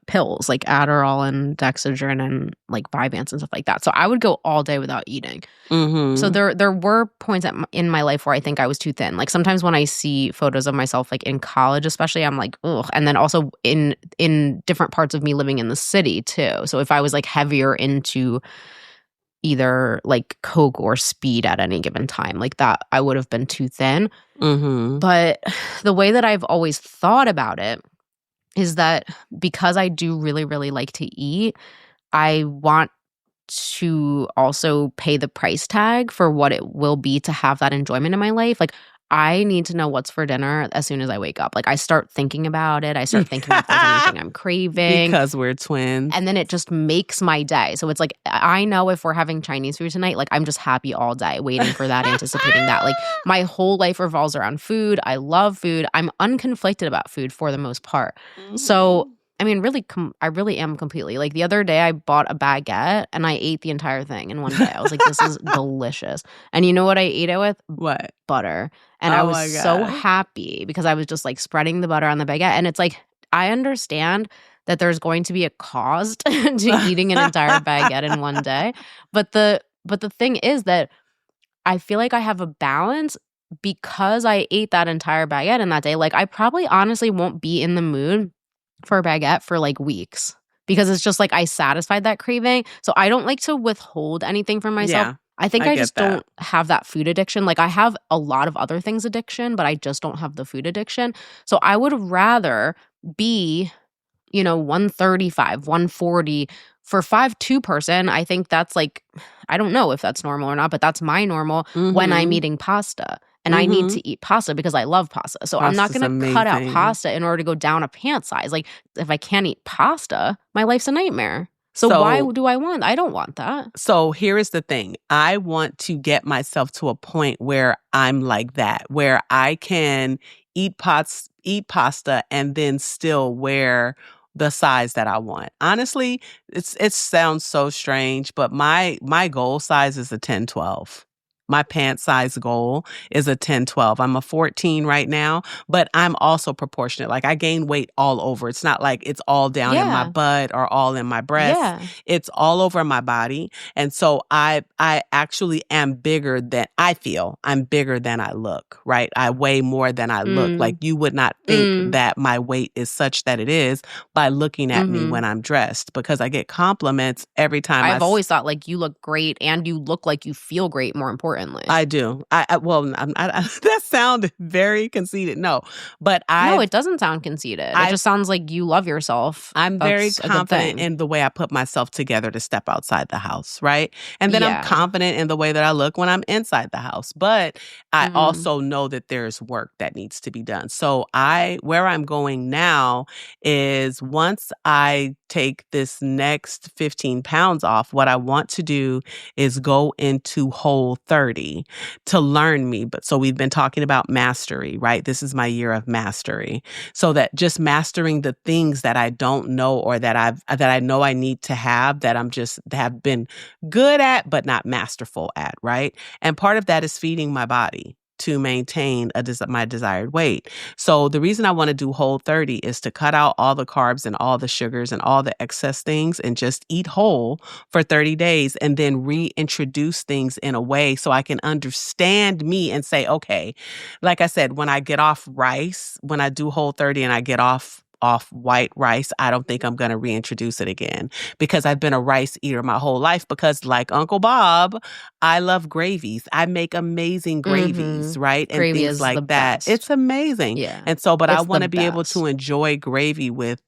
pills like Adderall and Dexedrine and like Vyvanse and stuff like that. So I would go all day without eating. Mm-hmm. So there were points in my life where I think I was too thin. Like sometimes when I see photos of myself, like in college especially, I'm like, ugh. And then also in different parts of me living in the city too. So if I was like heavier into either like Coke or speed at any given time, like that, I would have been too thin. Mm-hmm. But the way that I've always thought about it is that because I do really, really like to eat, I want to also pay the price tag for what it will be to have that enjoyment in my life. Like I need to know what's for dinner as soon as I wake up. Like I start thinking about it. I start thinking if there's anything I'm craving. Because we're twins. And then it just makes my day. So it's like, I know if we're having Chinese food tonight, like I'm just happy all day waiting for that, anticipating that. Like my whole life revolves around food. I love food. I'm unconflicted about food for the most part. Mm-hmm. So I mean, really, I really am completely. Like the other day I bought a baguette and I ate the entire thing in one day. I was like, this is delicious. And you know what I ate it with? What? Butter. And I was so happy because I was just like spreading the butter on the baguette. And it's like, I understand that there's going to be a cost to eating an entire baguette in one day. But the thing is that I feel like I have a balance because I ate that entire baguette in that day. Like I probably honestly won't be in the mood for a baguette for like weeks because it's just like I satisfied that craving. So I don't like to withhold anything from myself. Yeah, I think I just that. don't have that food addiction. Like I have a lot of other things addiction, but I just don't have the food addiction. So I would rather be, 135, 140 for 5'2" person. I think that's like, I don't know if that's normal or not, but that's my normal when I'm eating pasta. And I need to eat pasta because I love pasta. So I'm not going to cut out pasta in order to go down a pant size. Like if I can't eat pasta, my life's a nightmare. So why do I want? I don't want that. So here is the thing. I want to get myself to a point where I'm like that, where I can eat pasta and then still wear the size that I want. Honestly, it sounds so strange, but my goal size is a 10-12. My pant size goal is a 10-12. I'm a 14 right now, but I'm also proportionate. Like I gain weight all over. It's not like it's all down in my butt or all in my breast. Yeah. It's all over my body. And so I actually am bigger than I feel. I'm bigger than I look, right? I weigh more than I look. Like you would not think that my weight is such that it is by looking at me when I'm dressed, because I get compliments every time. I've always thought like you look great and you look like you feel great, more importantly. I do. That sounded very conceited. No, but no, it doesn't sound conceited. It just sounds like you love yourself. I'm very confident in the way I put myself together to step outside the house, right? And then I'm confident in the way that I look when I'm inside the house. But I also know that there's work that needs to be done. So where I'm going now is once I take this next 15 pounds off, what I want to do is go into Whole30 to learn me. But so we've been talking about mastery, right? This is my year of mastery. So that just mastering the things that I don't know or that I know I need to have, that I'm just have been good at, but not masterful at, right? And part of that is feeding my body. to maintain my desired weight. So the reason I want to do Whole30 is to cut out all the carbs and all the sugars and all the excess things and just eat whole for 30 days and then reintroduce things in a way so I can understand me and say, okay, like I said, when I get off rice, when I do Whole30 and I get off white rice, I don't think I'm going to reintroduce it again because I've been a rice eater my whole life because like Uncle Bob, I love gravies. I make amazing gravies, right? And Gravy things is like the that. best. It's amazing. Yeah. And so, but I It's want the to be able best. to enjoy gravy with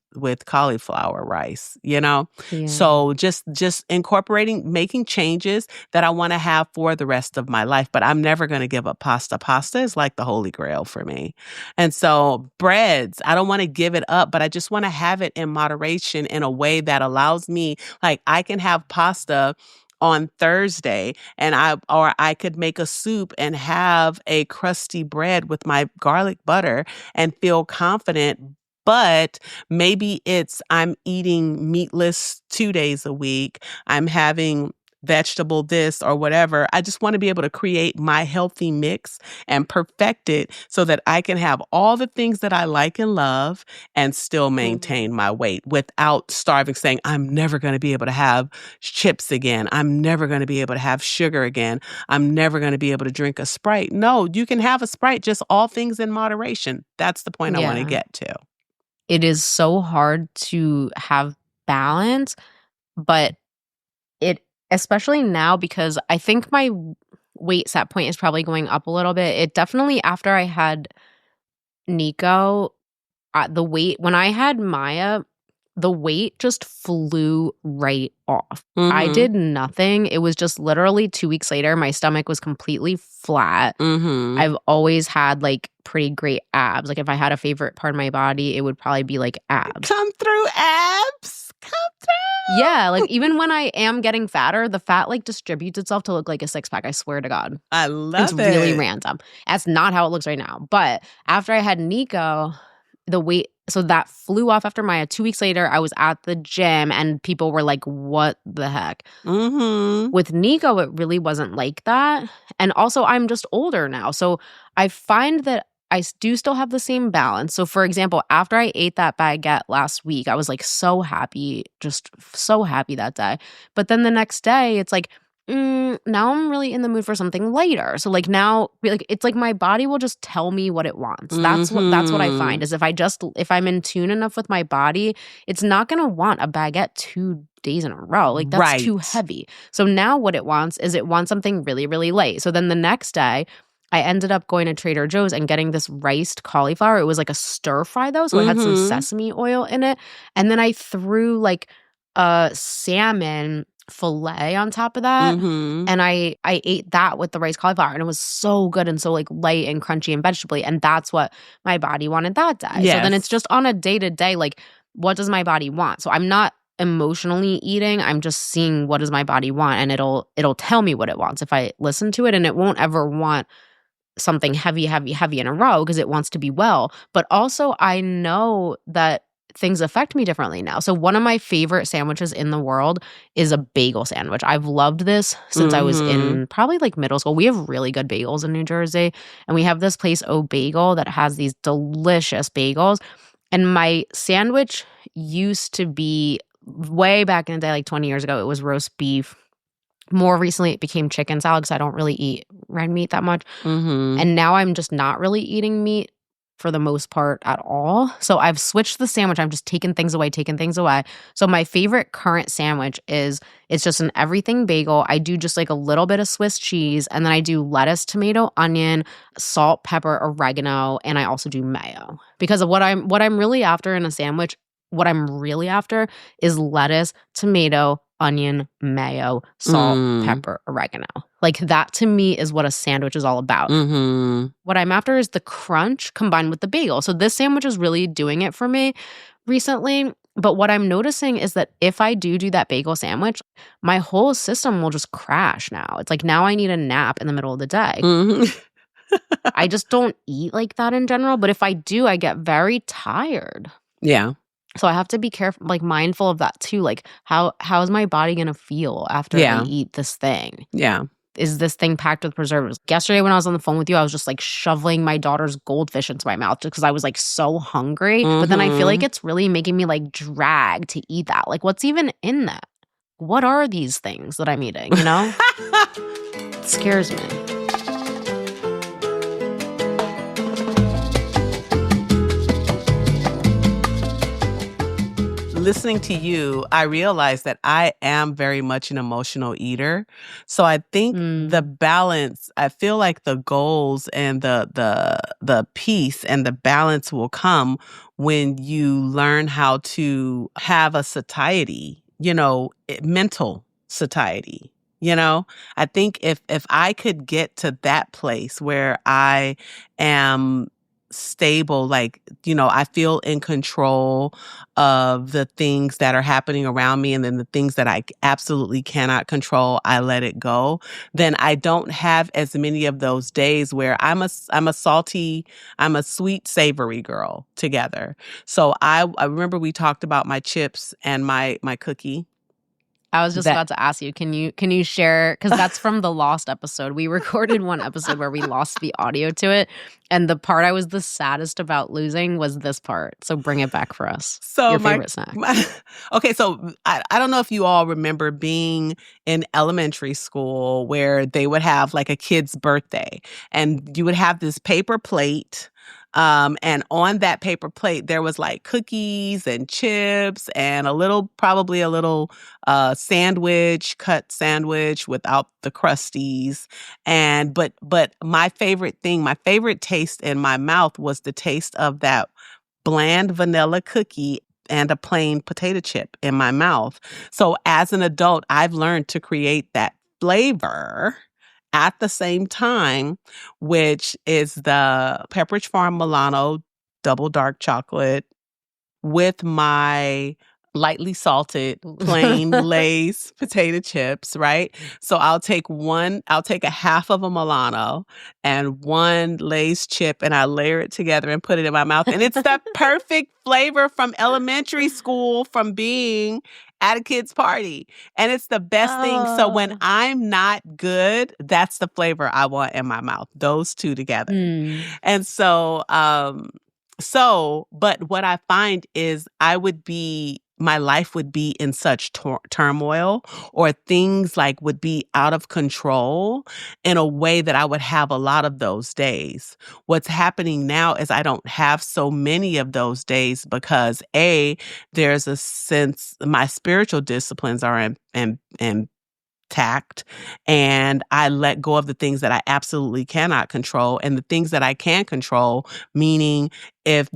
cauliflower rice, you know? Yeah. So just incorporating, making changes that I want to have for the rest of my life, but I'm never going to give up pasta. Pasta is like the holy grail for me. And so breads, I don't want to give it up, but I just want to have it in moderation in a way that allows me, like I can have pasta on Thursday and I could make a soup and have a crusty bread with my garlic butter and feel confident. But maybe I'm eating meatless 2 days a week. I'm having vegetable this or whatever. I just want to be able to create my healthy mix and perfect it so that I can have all the things that I like and love and still maintain my weight without starving, saying, I'm never going to be able to have chips again. I'm never going to be able to have sugar again. I'm never going to be able to drink a Sprite. No, you can have a Sprite, just all things in moderation. That's the point I want to get to. It is so hard to have balance, but especially now because I think my weight set point is probably going up a little bit. It definitely, after I had Nico, the weight, when I had Maya, the weight just flew right off. I did nothing. It was just literally 2 weeks later, my stomach was completely flat. I've always had like pretty great abs. Like if I had a favorite part of my body, it would probably be like abs. Come through, abs. Come through. Yeah, like even when I am getting fatter, the fat like distributes itself to look like a six-pack. I swear to God. I love it. It's really random. That's not how it looks right now. But after I had Nico, the weight, so that flew off after Maya. 2 weeks later, I was at the gym and people were like, what the heck? With Nico, it really wasn't like that. And also, I'm just older now. So I find that I do still have the same balance. So for example, after I ate that baguette last week, I was like so happy, just so happy that day. But then the next day, it's like, now I'm really in the mood for something lighter. So like now, like it's like my body will just tell me what it wants. That's what I find is if I'm in tune enough with my body, it's not gonna want a baguette 2 days in a row. Like that's too heavy. So now what it wants is it wants something really, really light. So then the next day, I ended up going to Trader Joe's and getting this riced cauliflower. It was like a stir fry though, so it had some sesame oil in it. And then I threw like a salmon fillet on top of that. And I ate that with the riced cauliflower and it was so good and so like light and crunchy and vegetable-y. And that's what my body wanted that day. Yes. So then it's just on a day-to-day, like what does my body want? So I'm not emotionally eating. I'm just seeing what does my body want and it'll tell me what it wants if I listen to it, and it won't ever want something heavy in a row because it wants to be well. But also I know that things affect me differently now. So one of my favorite sandwiches in the world is a bagel sandwich. I've loved this since I was in probably like middle school. We have really good bagels in New Jersey. And we have this place, O Bagel, that has these delicious bagels. And my sandwich used to be way back in the day, like 20 years ago, it was roast beef. More recently, it became chicken salad because I don't really eat red meat that much. And now I'm just not really eating meat for the most part at all. So I've switched the sandwich. I'm just taking things away. So my favorite current sandwich it's just an everything bagel. I do just like a little bit of Swiss cheese, and then I do lettuce, tomato, onion, salt, pepper, oregano, and I also do mayo. Because of what I'm really after in a sandwich, what I'm really after is lettuce, tomato, onion, mayo, salt, pepper, oregano. Like that to me is what a sandwich is all about. What I'm after is the crunch combined with the bagel. So this sandwich is really doing it for me recently. But what I'm noticing is that if I do that bagel sandwich, my whole system will just crash now. It's like now I need a nap in the middle of the day. I just don't eat like that in general. But if I do, I get very tired. Yeah. So I have to be careful, like mindful of that too. Like how is my body going to feel after I eat this thing? Yeah. is this thing packed with preservatives? Yesterday when I was on the phone with you, I was just like shoveling my daughter's goldfish into my mouth just because I was like so hungry. But then I feel like it's really making me like drag to eat that. Like, what's even in that? What are these things that I'm eating, you know? It scares me. Listening to you, I realized that I am very much an emotional eater. So I think the balance, I feel like the goals and the peace and the balance will come when you learn how to have a satiety, mental satiety. I think if I could get to that place where I am stable, like, I feel in control of the things that are happening around me, and then the things that I absolutely cannot control, I let it go. Then I don't have as many of those days where I'm a sweet, savory girl together. So I remember we talked about my chips and my cookie. I was just about to ask you, can you share, because that's from the lost episode. We recorded one episode where we lost the audio to it, and the part I was the saddest about losing was this part. So bring it back for us. So your favorite snack. Okay, so I don't know if you all remember being in elementary school where they would have like a kid's birthday, and you would have this paper plate. And on that paper plate, there was like cookies and chips and probably a little cut sandwich without the crusties. But my favorite taste in my mouth was the taste of that bland vanilla cookie and a plain potato chip in my mouth. So as an adult, I've learned to create that flavor at the same time, which is the Pepperidge Farm Milano double dark chocolate with my lightly salted plain Lay's potato chips, right? So I'll take a half of a Milano and one Lay's chip, and I layer it together and put it in my mouth. And it's the perfect flavor from elementary school, from being at a kid's party. And it's the best thing. So when I'm not good, that's the flavor I want in my mouth, those two together. And so, but what I find is my life would be in such turmoil, or things like would be out of control in a way that I would have a lot of those days. What's happening now is I don't have so many of those days because there's a sense my spiritual disciplines are intact, and I let go of the things that I absolutely cannot control, and the things that I can control, meaning if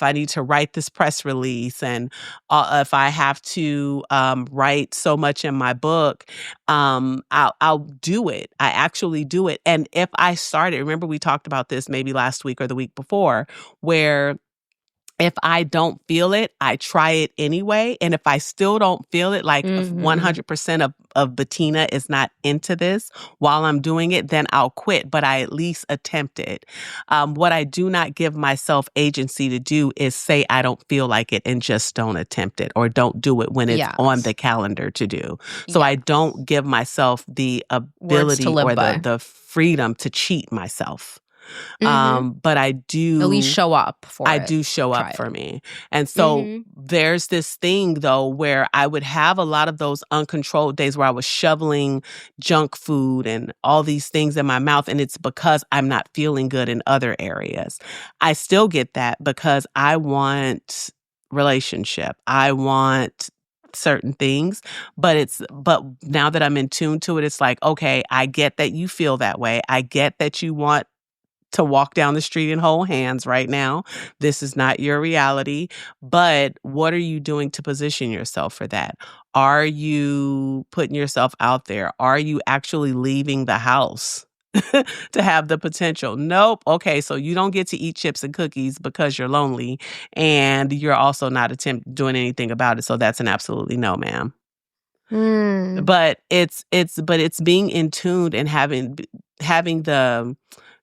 I need to write this press release, and if I have to write so much in my book, I'll do it. I actually do it. And if I started, remember we talked about this maybe last week or the week before, where if I don't feel it, I try it anyway. And if I still don't feel it, like if 100% of Betina is not into this while I'm doing it, then I'll quit. But I at least attempt it. What I do not give myself agency to do is say I don't feel like it and just don't attempt it, or don't do it when it's on the calendar to do. So I don't give myself the ability or the freedom to cheat myself. But I do at least show up for I do show up for me. And so there's this thing though where I would have a lot of those uncontrolled days where I was shoveling junk food and all these things in my mouth, and it's because I'm not feeling good in other areas. I still get that because I want relationship. I want certain things, but now that I'm in tune to it, it's like, okay, I get that you feel that way. I get that you want to walk down the street and hold hands right now. This is not your reality, but what are you doing to position yourself for that? Are you putting yourself out there? Are you actually leaving the house to have the potential? Nope. Okay, so you don't get to eat chips and cookies because you're lonely, and you're also not doing anything about it. So that's an absolutely no, ma'am. But it's being in tune and having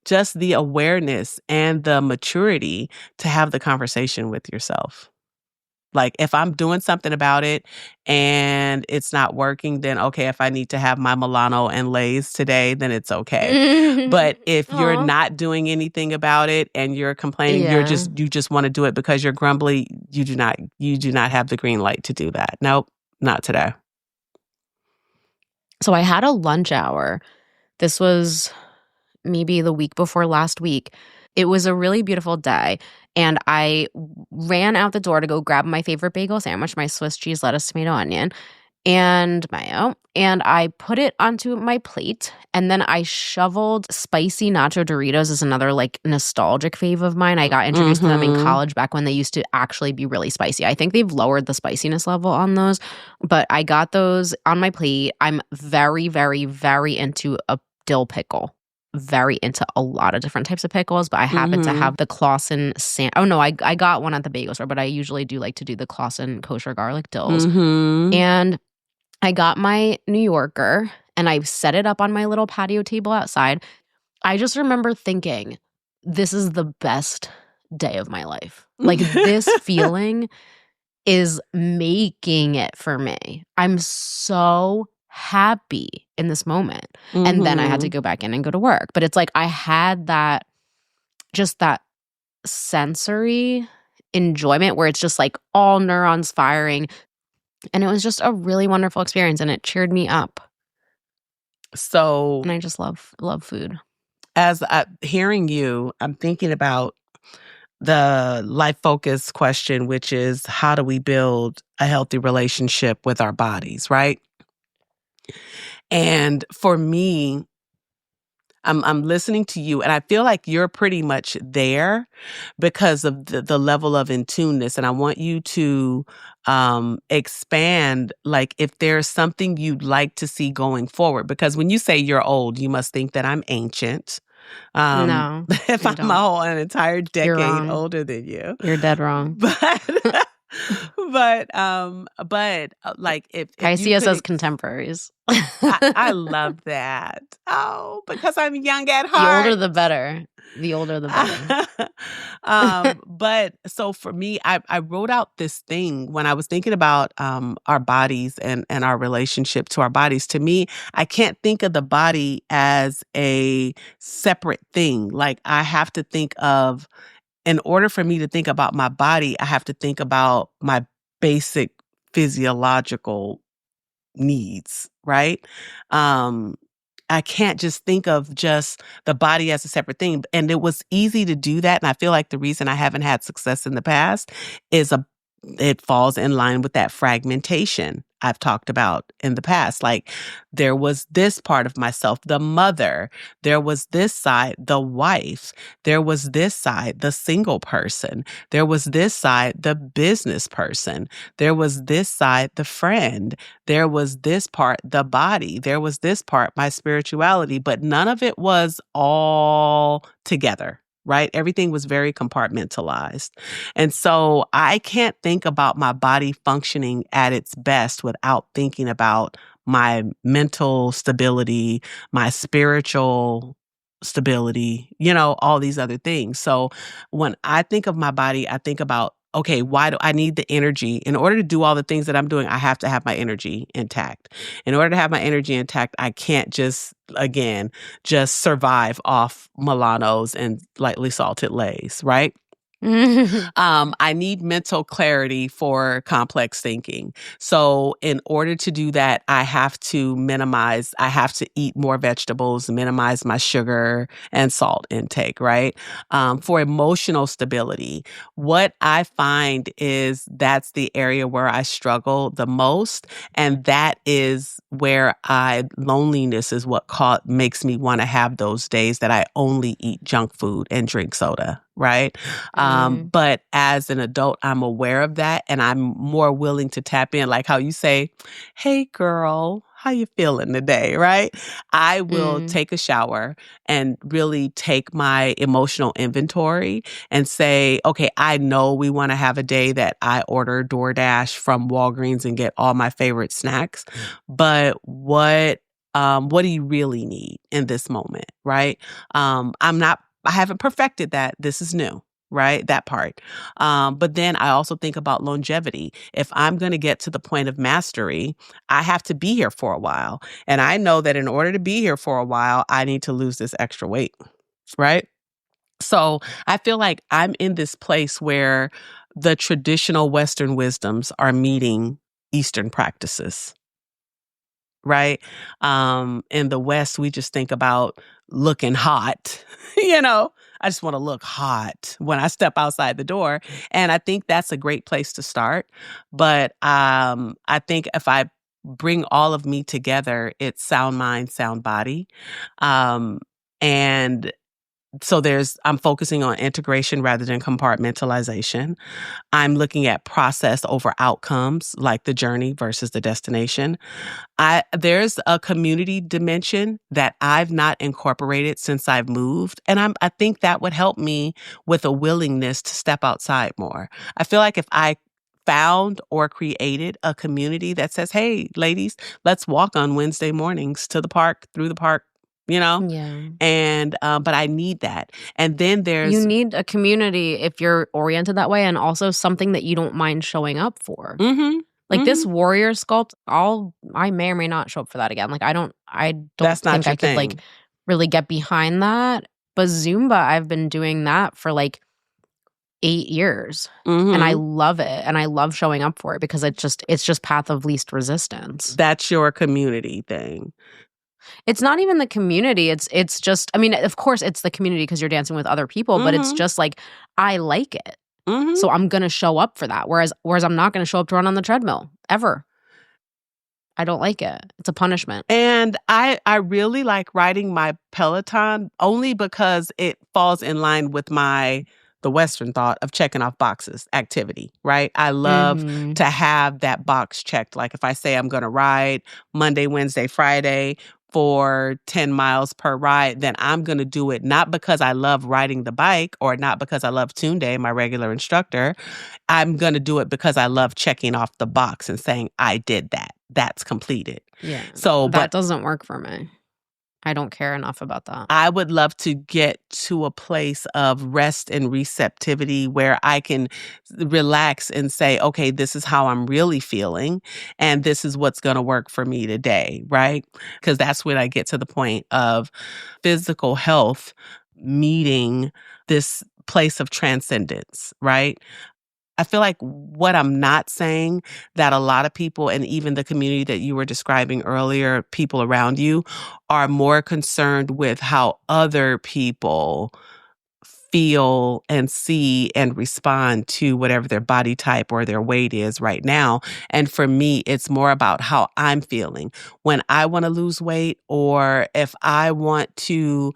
just the awareness and the maturity to have the conversation with yourself. Like if I'm doing something about it and it's not working, then okay, if I need to have my Milano and Lay's today, then it's okay. But if you're Aw. not doing anything about it and you're complaining, you just want to do it because you're grumbly, you do not have the green light to do that. Nope, not today. So I had a lunch hour. This was maybe the week before last week. It was a really beautiful day, and I ran out the door to go grab my favorite bagel sandwich, my Swiss cheese, lettuce, tomato, onion, and mayo, and I put it onto my plate, and then I shoveled spicy nacho Doritos is another like nostalgic fave of mine. I got introduced to them in college back when they used to actually be really spicy. I think they've lowered the spiciness level on those, but I got those on my plate. I'm very, very, very into a dill pickle. Very into a lot of different types of pickles, but I happen to have the Clausen oh no, I got one at the bagel store, but I usually do like to do the Clausen kosher garlic dills. And I got my New Yorker and I set it up on my little patio table outside. I just remember thinking, this is the best day of my life. Like this feeling is making it for me. I'm so happy in this moment. And then I had to go back in and go to work. But it's like I had that, just that sensory enjoyment where it's just like all neurons firing. And it was just a really wonderful experience and it cheered me up. So, and I just love food. As hearing you, I'm thinking about the life focus question, which is how do we build a healthy relationship with our bodies, right? And for me, I'm listening to you and I feel like you're pretty much there because of the level of in-tuneness. And I want you to expand, like if there's something you'd like to see going forward. Because when you say you're old, you must think that I'm ancient. No, if I'm an entire decade older than you. You're dead wrong. But like if I see us as contemporaries. I love that. Oh, because I'm young at heart. The older the better. The older the better. But so for me, I wrote out this thing when I was thinking about our bodies and our relationship to our bodies. To me, I can't think of the body as a separate thing. Like I have to think of, in order for me to think about my body, I have to think about my basic physiological needs, right? I can't just think of just the body as a separate thing. And it was easy to do that. And I feel like the reason I haven't had success in the past is it falls in line with that fragmentation I've talked about in the past. Like there was this part of myself, the mother, there was this side, the wife, there was this side, the single person, there was this side, the business person, there was this side, the friend, there was this part, the body, there was this part, my spirituality, but none of it was all together. Right? Everything was very compartmentalized. And so I can't think about my body functioning at its best without thinking about my mental stability, my spiritual stability, all these other things. So when I think of my body, I think about, okay, why do I need the energy? In order to do all the things that I'm doing, I have to have my energy intact. In order to have my energy intact, I can't just survive off Milanos and lightly salted Lay's, right? I need mental clarity for complex thinking. So in order to do that, I have to eat more vegetables, minimize my sugar and salt intake, right? For emotional stability, what I find is that's the area where I struggle the most. And that is where loneliness is what makes me want to have those days that I only eat junk food and drink soda. Right. But as an adult, I'm aware of that and I'm more willing to tap in, like how you say, hey, girl, how you feeling today? Right. I will take a shower and really take my emotional inventory and say, okay, I know we want to have a day that I order DoorDash from Walgreens and get all my favorite snacks. But what do you really need in this moment? Right. I haven't perfected that. This is new, right? That part. But then I also think about longevity. If I'm going to get to the point of mastery, I have to be here for a while. And I know that in order to be here for a while, I need to lose this extra weight, right? So I feel like I'm in this place where the traditional Western wisdoms are meeting Eastern practices, right? In the West, we just think about looking hot, I just want to look hot when I step outside the door. And I think that's a great place to start. But I think if I bring all of me together, it's sound mind, sound body. And so I'm focusing on integration rather than compartmentalization. I'm looking at process over outcomes, like the journey versus the destination. There's a community dimension that I've not incorporated since I've moved. And I think that would help me with a willingness to step outside more. I feel like if I found or created a community that says, hey, ladies, let's walk on Wednesday mornings to the park, through the park, Yeah. And, but I need that. And then You need a community if you're oriented that way, and also something that you don't mind showing up for. Mm-hmm. Like this warrior sculpt, I may or may not show up for that again. Like I don't That's think I could like really get behind that. But Zumba, I've been doing that for like 8 years. Mm-hmm. And I love it. And I love showing up for it because it's just path of least resistance. That's your community thing. It's not even the community. It's just, I mean, of course it's the community because you're dancing with other people, but it's just like, I like it. Mm-hmm. So I'm going to show up for that. Whereas I'm not going to show up to run on the treadmill ever. I don't like it. It's a punishment. And I really like riding my Peloton only because it falls in line with the Western thought of checking off boxes activity, right? I love to have that box checked. Like if I say I'm going to ride Monday, Wednesday, Friday for 10 miles per ride, then I'm going to do it not because I love riding the bike or not because I love Tunde, my regular instructor. I'm going to do it because I love checking off the box and saying, I did that. That's completed. Yeah. So that doesn't work for me. I don't care enough about that. I would love to get to a place of rest and receptivity where I can relax and say, okay, this is how I'm really feeling, and this is what's going to work for me today, right? Because that's when I get to the point of physical health meeting this place of transcendence, right? I feel like what I'm not saying that a lot of people, and even the community that you were describing earlier, people around you, are more concerned with how other people feel and see and respond to whatever their body type or their weight is right now. And for me, it's more about how I'm feeling. When I want to lose weight, or if I want to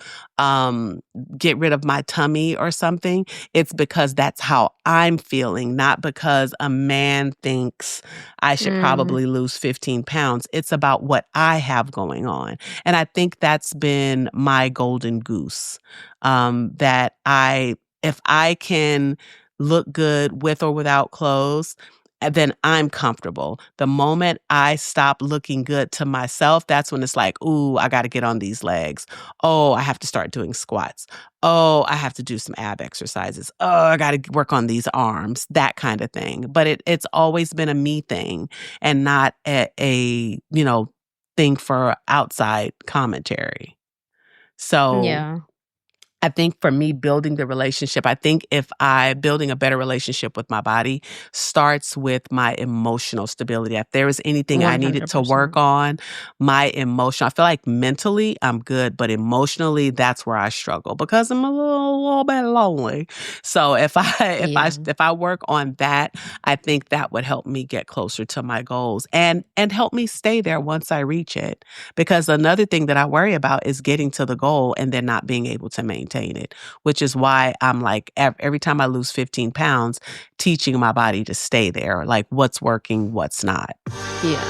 get rid of my tummy or something, it's because that's how I'm feeling, not because a man thinks I should probably lose 15 pounds. It's about what I have going on. And I think that's been my golden goose. That if I can look good with or without clothes, then I'm comfortable. The moment I stop looking good to myself, that's when it's like, ooh, I got to get on these legs. Oh, I have to start doing squats. Oh, I have to do some ab exercises. Oh, I got to work on these arms, that kind of thing. But it's always been a me thing and not a thing for outside commentary. So yeah. I think for me, building the relationship, I think building a better relationship with my body starts with my emotional stability. If there was anything 100%. I needed to work on, my emotion, I feel like mentally I'm good, but emotionally that's where I struggle because I'm a little bit lonely. So if I work on that, I think that would help me get closer to my goals and help me stay there once I reach it. Because another thing that I worry about is getting to the goal and then not being able to maintain it, which is why I'm like, every time I lose 15 pounds, teaching my body to stay there, like what's working, what's not. Yeah.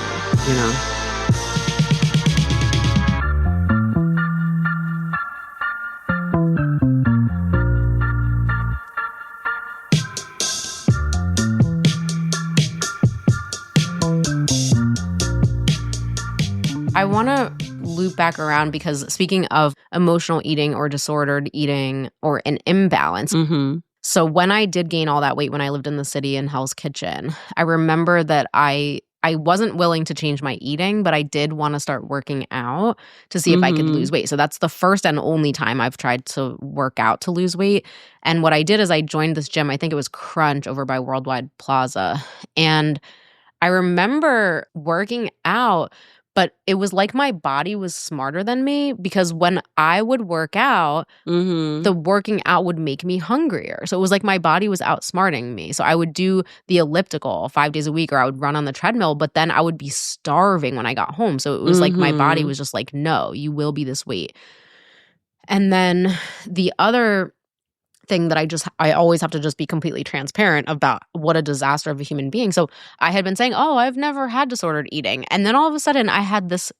I want to loop back around because speaking of emotional eating or disordered eating or an imbalance, So when I did gain all that weight when I lived in the city in Hell's Kitchen, I remember that I wasn't willing to change my eating, but I did want to start working out to see if I could lose weight. So that's the first and only time I've tried to work out to lose weight. And what I did is I joined this gym. I think it was Crunch over by Worldwide Plaza. And I remember working out, but it was like my body was smarter than me, because when I would work out, the working out would make me hungrier. So it was like my body was outsmarting me. So I would do the elliptical 5 days a week, or I would run on the treadmill, but then I would be starving when I got home. So it was like my body was just like, no, you will be this weight. And then the other thing that I always have to just be completely transparent about what a disaster of a human being. So I had been saying, oh, I've never had disordered eating. And then all of a sudden I had this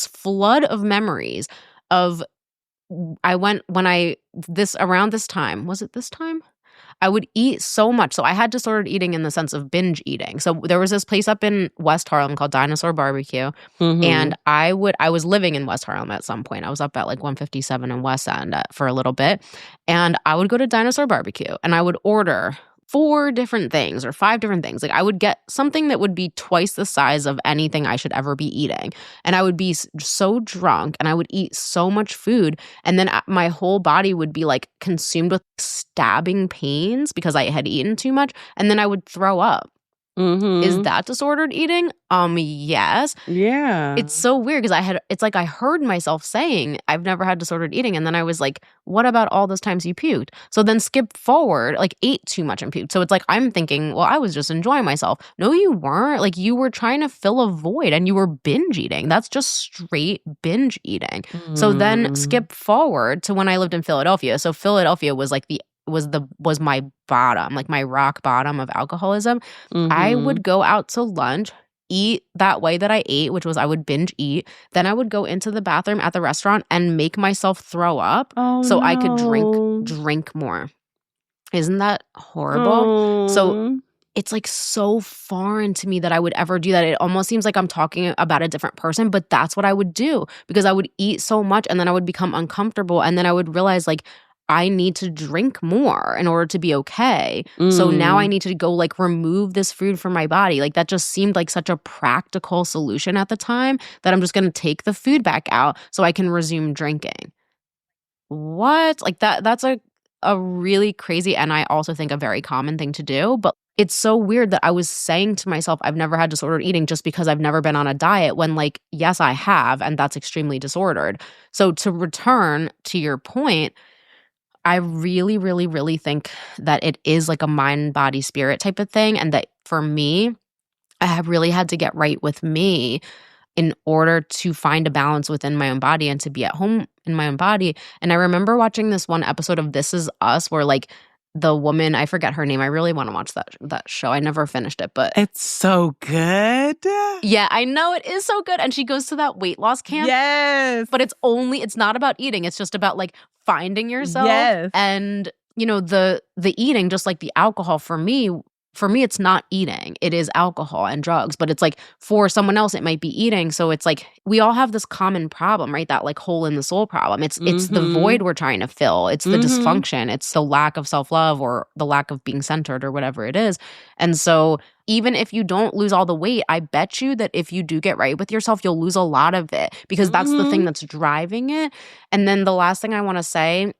flood of memories of around this time, was it this time? I would eat so much. So I had disordered eating in the sense of binge eating. So there was this place up in West Harlem called Dinosaur Barbecue. And I was living in West Harlem at some point. I was up at like 157 in West End for a little bit. And I would go to Dinosaur Barbecue and I would order 4 different things or 5 different things. Like I would get something that would be twice the size of anything I should ever be eating. And I would be so drunk and I would eat so much food. And then my whole body would be like consumed with stabbing pains because I had eaten too much. And then I would throw up. Is that disordered eating? Yes. Yeah. It's so weird because it's like I heard myself saying I've never had disordered eating, and then I was like, what about all those times you puked? So then skip forward, like ate too much and puked. So it's like I'm thinking, well, I was just enjoying myself. No, you weren't. Like you were trying to fill a void and you were binge eating. That's just straight binge eating. So then skip forward to when I lived in Philadelphia. So Philadelphia was like was my bottom, like my rock bottom of alcoholism. I would go out to lunch, eat that way that I ate, which was I would binge eat. Then I would go into the bathroom at the restaurant and make myself throw up I could drink more. Isn't that horrible? So it's like so foreign to me that I would ever do that. It almost seems like I'm talking about a different person, but that's what I would do because I would eat so much and then I would become uncomfortable and then I would realize like I need to drink more in order to be okay. So now I need to go like remove this food from my body. Like that just seemed like such a practical solution at the time that I'm just going to take the food back out so I can resume drinking. What? Like that's a really crazy and I also think a very common thing to do. But it's so weird that I was saying to myself, I've never had disordered eating just because I've never been on a diet when like, yes, I have. And that's extremely disordered. So to return to your point, I really, really, really think that it is like a mind, body, spirit type of thing. And that for me, I have really had to get right with me in order to find a balance within my own body and to be at home in my own body. And I remember watching this one episode of This Is Us where like the woman, I forget her name. I really want to watch that show. I never finished it, but it's so good. Yeah, I know it is so good. And she goes to that weight loss camp. Yes. But it's not about eating. It's just about like finding yourself. Yes. And you know, the eating, just like the alcohol for me, it's not eating. It is alcohol and drugs. But it's like for someone else, it might be eating. So it's like we all have this common problem, right? That like hole in the soul problem. It's the void we're trying to fill. It's the dysfunction. It's the lack of self-love or the lack of being centered or whatever it is. And so even if you don't lose all the weight, I bet you that if you do get right with yourself, you'll lose a lot of it because that's the thing that's driving it. And then the last thing I want to say,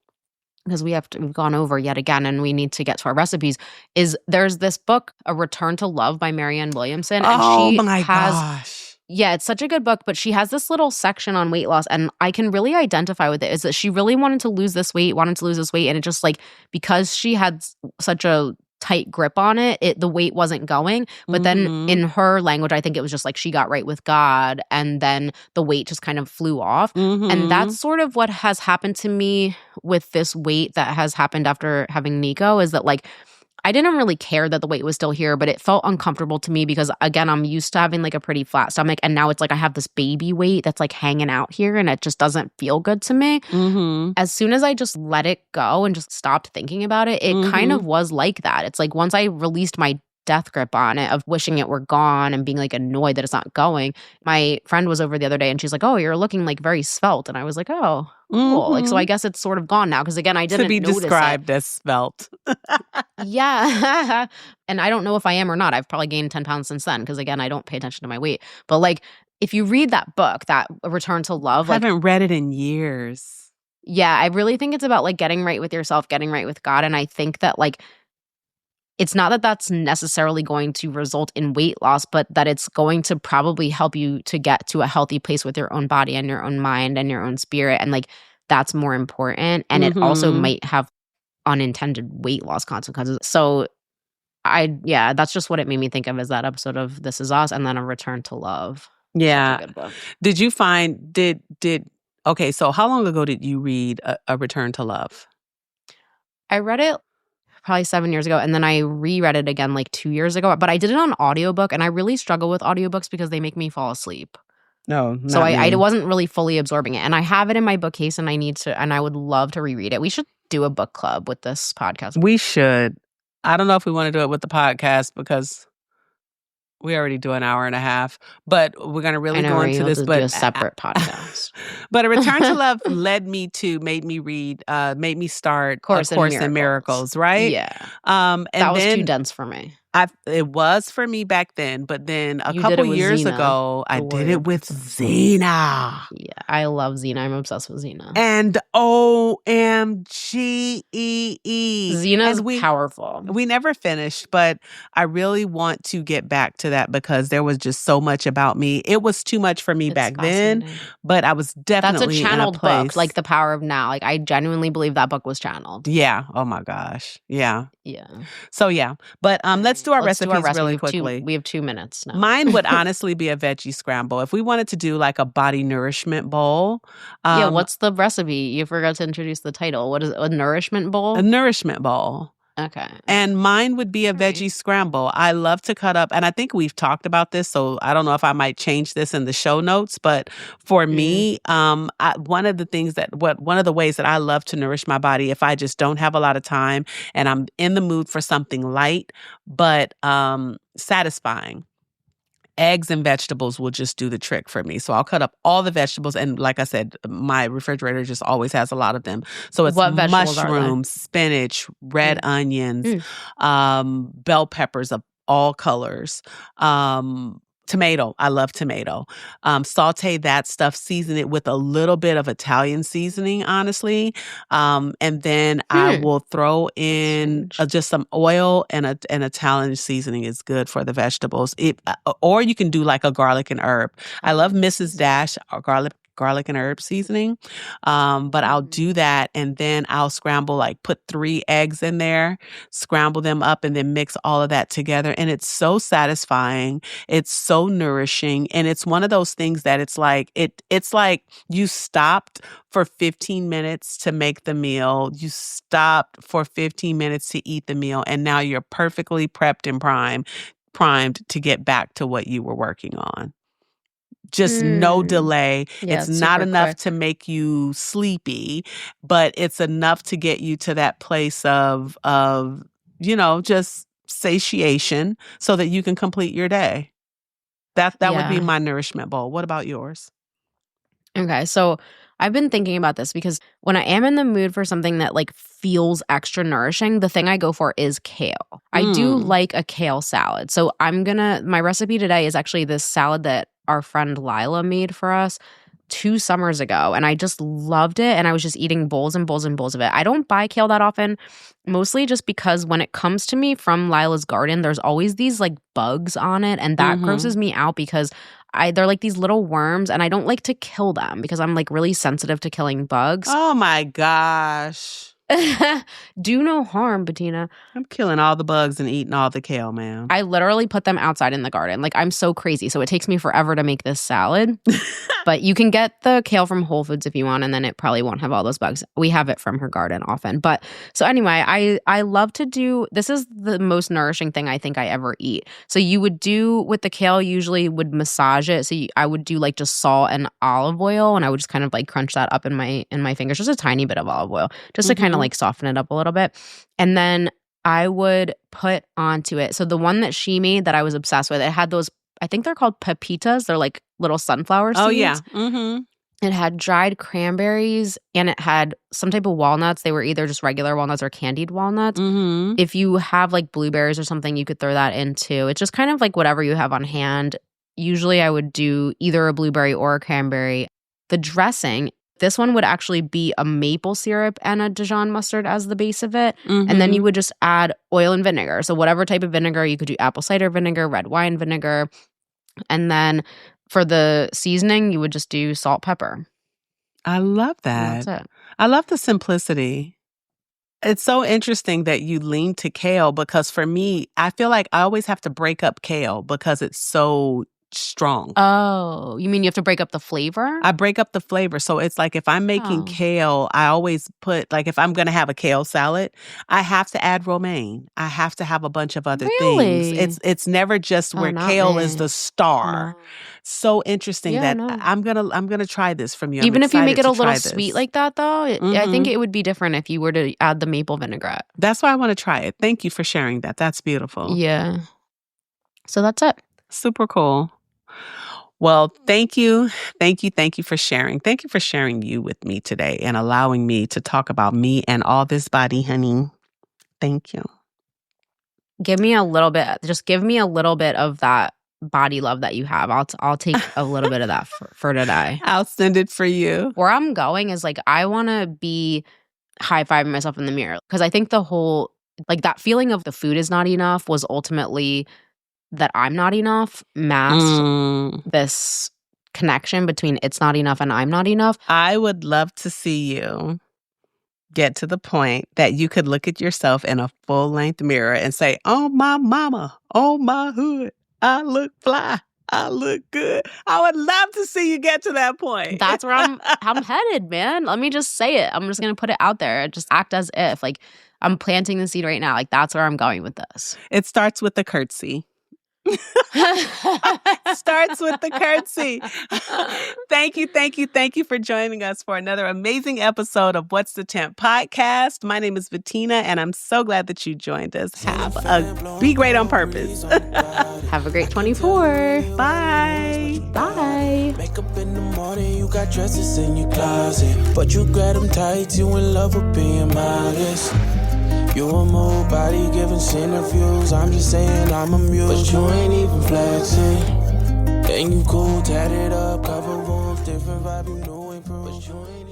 because we've gone over yet again and we need to get to our recipes, is there's this book, A Return to Love by Marianne Williamson. And gosh. Yeah, it's such a good book, but she has this little section on weight loss and I can really identify with it, is that she really wanted to lose this weight, and it just like, because she had such a tight grip on it, the weight wasn't going. But then in her language, I think it was just like she got right with God and then the weight just kind of flew off. And that's sort of what has happened to me with this weight that has happened after having Nico, is that like I didn't really care that the weight was still here, but it felt uncomfortable to me because, again, I'm used to having like a pretty flat stomach. And now it's like I have this baby weight that's like hanging out here and it just doesn't feel good to me. As soon as I just let it go and just stopped thinking about it, it kind of was like that. It's like once I released my death grip on it of wishing it were gone and being like annoyed that it's not going. My friend was over the other day and she's like, oh, you're looking like very svelte. And I was like, oh, cool. Like, so I guess it's sort of gone now. Because again, I didn't notice to be described as svelte. Yeah. And I don't know if I am or not. I've probably gained 10 pounds since then. Because again, I don't pay attention to my weight. But like, if you read that book, that Return to Love. I haven't read it in years. Yeah, I really think it's about like getting right with yourself, getting right with God. And I think that like, it's not that that's necessarily going to result in weight loss, but that it's going to probably help you to get to a healthy place with your own body and your own mind and your own spirit. And like, that's more important. And it also might have unintended weight loss consequences. So that's just what it made me think of, is that episode of This Is Us and then A Return to Love. Yeah. Such a good book. Did you find, okay, so how long ago did you read A Return to Love? I read it probably 7 years ago, and then I reread it again like 2 years ago. But I did it on audiobook, and I really struggle with audiobooks because they make me fall asleep. No, not so I me. wasn't really fully absorbing it. And I have it in my bookcase, and I would love to reread it. We should do a book club with this podcast. We should. I don't know if we want to do it with the podcast because we already do an hour and a half, but we're going to really go into this. But do a separate podcast. But A Return to Love made me start Course in Miracles, right? Yeah. And that was then too dense for me. It was for me back then, but then a You couple did it with years Xena, ago, I did it with Xena. Yeah, I love Xena. I'm obsessed with Xena. And OMGEE. Xena's powerful. We never finished, but I really want to get back to that because there was just so much about me. It was too much for me back then, but I was definitely That's a channeled in a place. book, like The Power of Now. Like, I genuinely believe that book was channeled. Yeah. Oh my gosh. Yeah. Yeah. So yeah, but let's do our recipes really quickly. We have 2 minutes now. Mine would honestly be a veggie scramble. If we wanted to do like a body nourishment bowl. Yeah, what's the recipe? You forgot to introduce the title. What is it? A nourishment bowl? A nourishment bowl. Okay. And mine would be a veggie scramble. I love to cut up, and I think we've talked about this, so I don't know if I might change this in the show notes, but for me, one of the ways that I love to nourish my body, if I just don't have a lot of time and I'm in the mood for something light but satisfying, eggs and vegetables will just do the trick for me. So I'll cut up all the vegetables. And like I said, my refrigerator just always has a lot of them. So it's mushrooms, spinach, red onions, bell peppers of all colors, tomato. I love tomato. Saute that stuff, season it with a little bit of Italian seasoning, honestly. And then I will throw in just some oil, and an Italian seasoning is good for the vegetables. Or you can do like a garlic and herb. I love Mrs. Dash garlic and herb seasoning. But I'll do that, and then I'll scramble, like put 3 eggs in there, scramble them up, and then mix all of that together. And it's so satisfying. It's so nourishing. And it's one of those things that it's like you stopped for 15 minutes to make the meal. You stopped for 15 minutes to eat the meal. And now you're perfectly prepped and primed to get back to what you were working on. Just no delay. Yeah, it's not enough quick to make you sleepy, but it's enough to get you to that place of just satiation so that you can complete your day. That would be my nourishment bowl. What about yours? Okay, so I've been thinking about this because when I am in the mood for something that like feels extra nourishing, the thing I go for is kale. I do like a kale salad. So my recipe today is actually this salad that our friend Lila made for us 2 summers ago, and I just loved it, and I was just eating bowls and bowls and bowls of it. I don't buy kale that often, mostly just because when it comes to me from Lila's garden, there's always these like bugs on it, and that grosses me out because they're like these little worms, and I don't like to kill them because I'm like really sensitive to killing bugs. Oh my gosh. Do no harm, Betina. I'm killing all the bugs and eating all the kale, man. I literally put them outside in the garden. Like, I'm so crazy. So it takes me forever to make this salad. But you can get the kale from Whole Foods if you want, and then it probably won't have all those bugs. We have it from her garden often. But so anyway, I love to do, this is the most nourishing thing I think I ever eat. So you would do with the kale, usually would massage it. So I would do like just salt and olive oil, and I would just kind of like crunch that up in my fingers, just a tiny bit of olive oil, just to kind of like soften it up a little bit. And then I would put onto it. So the one that she made that I was obsessed with, it had those, I think they're called pepitas. They're like little sunflower seeds. Oh, yeah. Mm-hmm. It had dried cranberries and it had some type of walnuts. They were either just regular walnuts or candied walnuts. Mm-hmm. If you have like blueberries or something, you could throw that in too. It's just kind of like whatever you have on hand. Usually I would do either a blueberry or a cranberry. The dressing, this one would actually be a maple syrup and a Dijon mustard as the base of it. Mm-hmm. And then you would just add oil and vinegar. So whatever type of vinegar, you could do apple cider vinegar, red wine vinegar. And then for the seasoning, you would just do salt, pepper. I love And that. that's it. I love the simplicity. It's so interesting that you lean to kale because for me, I feel like I always have to break up kale because it's so strong. Oh, you mean you have to break up the flavor? I break up the flavor. So it's like if I'm making kale, I always put, like if I'm going to have a kale salad, I have to add romaine. I have to have a bunch of other things. It's never just where kale is the star. No. So interesting that no. I'm gonna try this from you. Even I'm if you make excited it a to try little this. sweet like that, though, I think it would be different if you were to add the maple vinaigrette. That's why I want to try it. Thank you for sharing that. That's beautiful. Yeah. So that's it. Super cool. Well, thank you for sharing. Thank you for sharing you with me today and allowing me to talk about me and all this body, honey. Thank you. Give me a little bit. Just give me a little bit of that body love that you have. I'll take a little bit of that for today. I'll send it for you. Where I'm going is like I want to be high-fiving myself in the mirror because I think the whole like that feeling of the food is not enough was ultimately that I'm not enough masked this connection between it's not enough and I'm not enough. I would love to see you get to the point that you could look at yourself in a full-length mirror and say, oh, my mama, oh, my hood, I look fly, I look good. I would love to see you get to that point. That's where I'm headed, man. Let me just say it. I'm just going to put it out there. Just act as if. Like, I'm planting the seed right now. Like, that's where I'm going with this. It starts with the curtsy. Starts with the curtsy. Thank you for joining us for another amazing episode of What's the Temp podcast. My name is Betina, and I'm so glad that you joined us. Be great on purpose. Have a great 24. Bye. Bye. Wake up in the morning, you got dresses in your closet, but you grab them tight, you in love with being modest. You a move body giving centrifuges. I'm just saying I'm amused, but you ain't even flexing. And you cool, tatted up, cover wounds, different vibe, you know ain't proof, but you ain't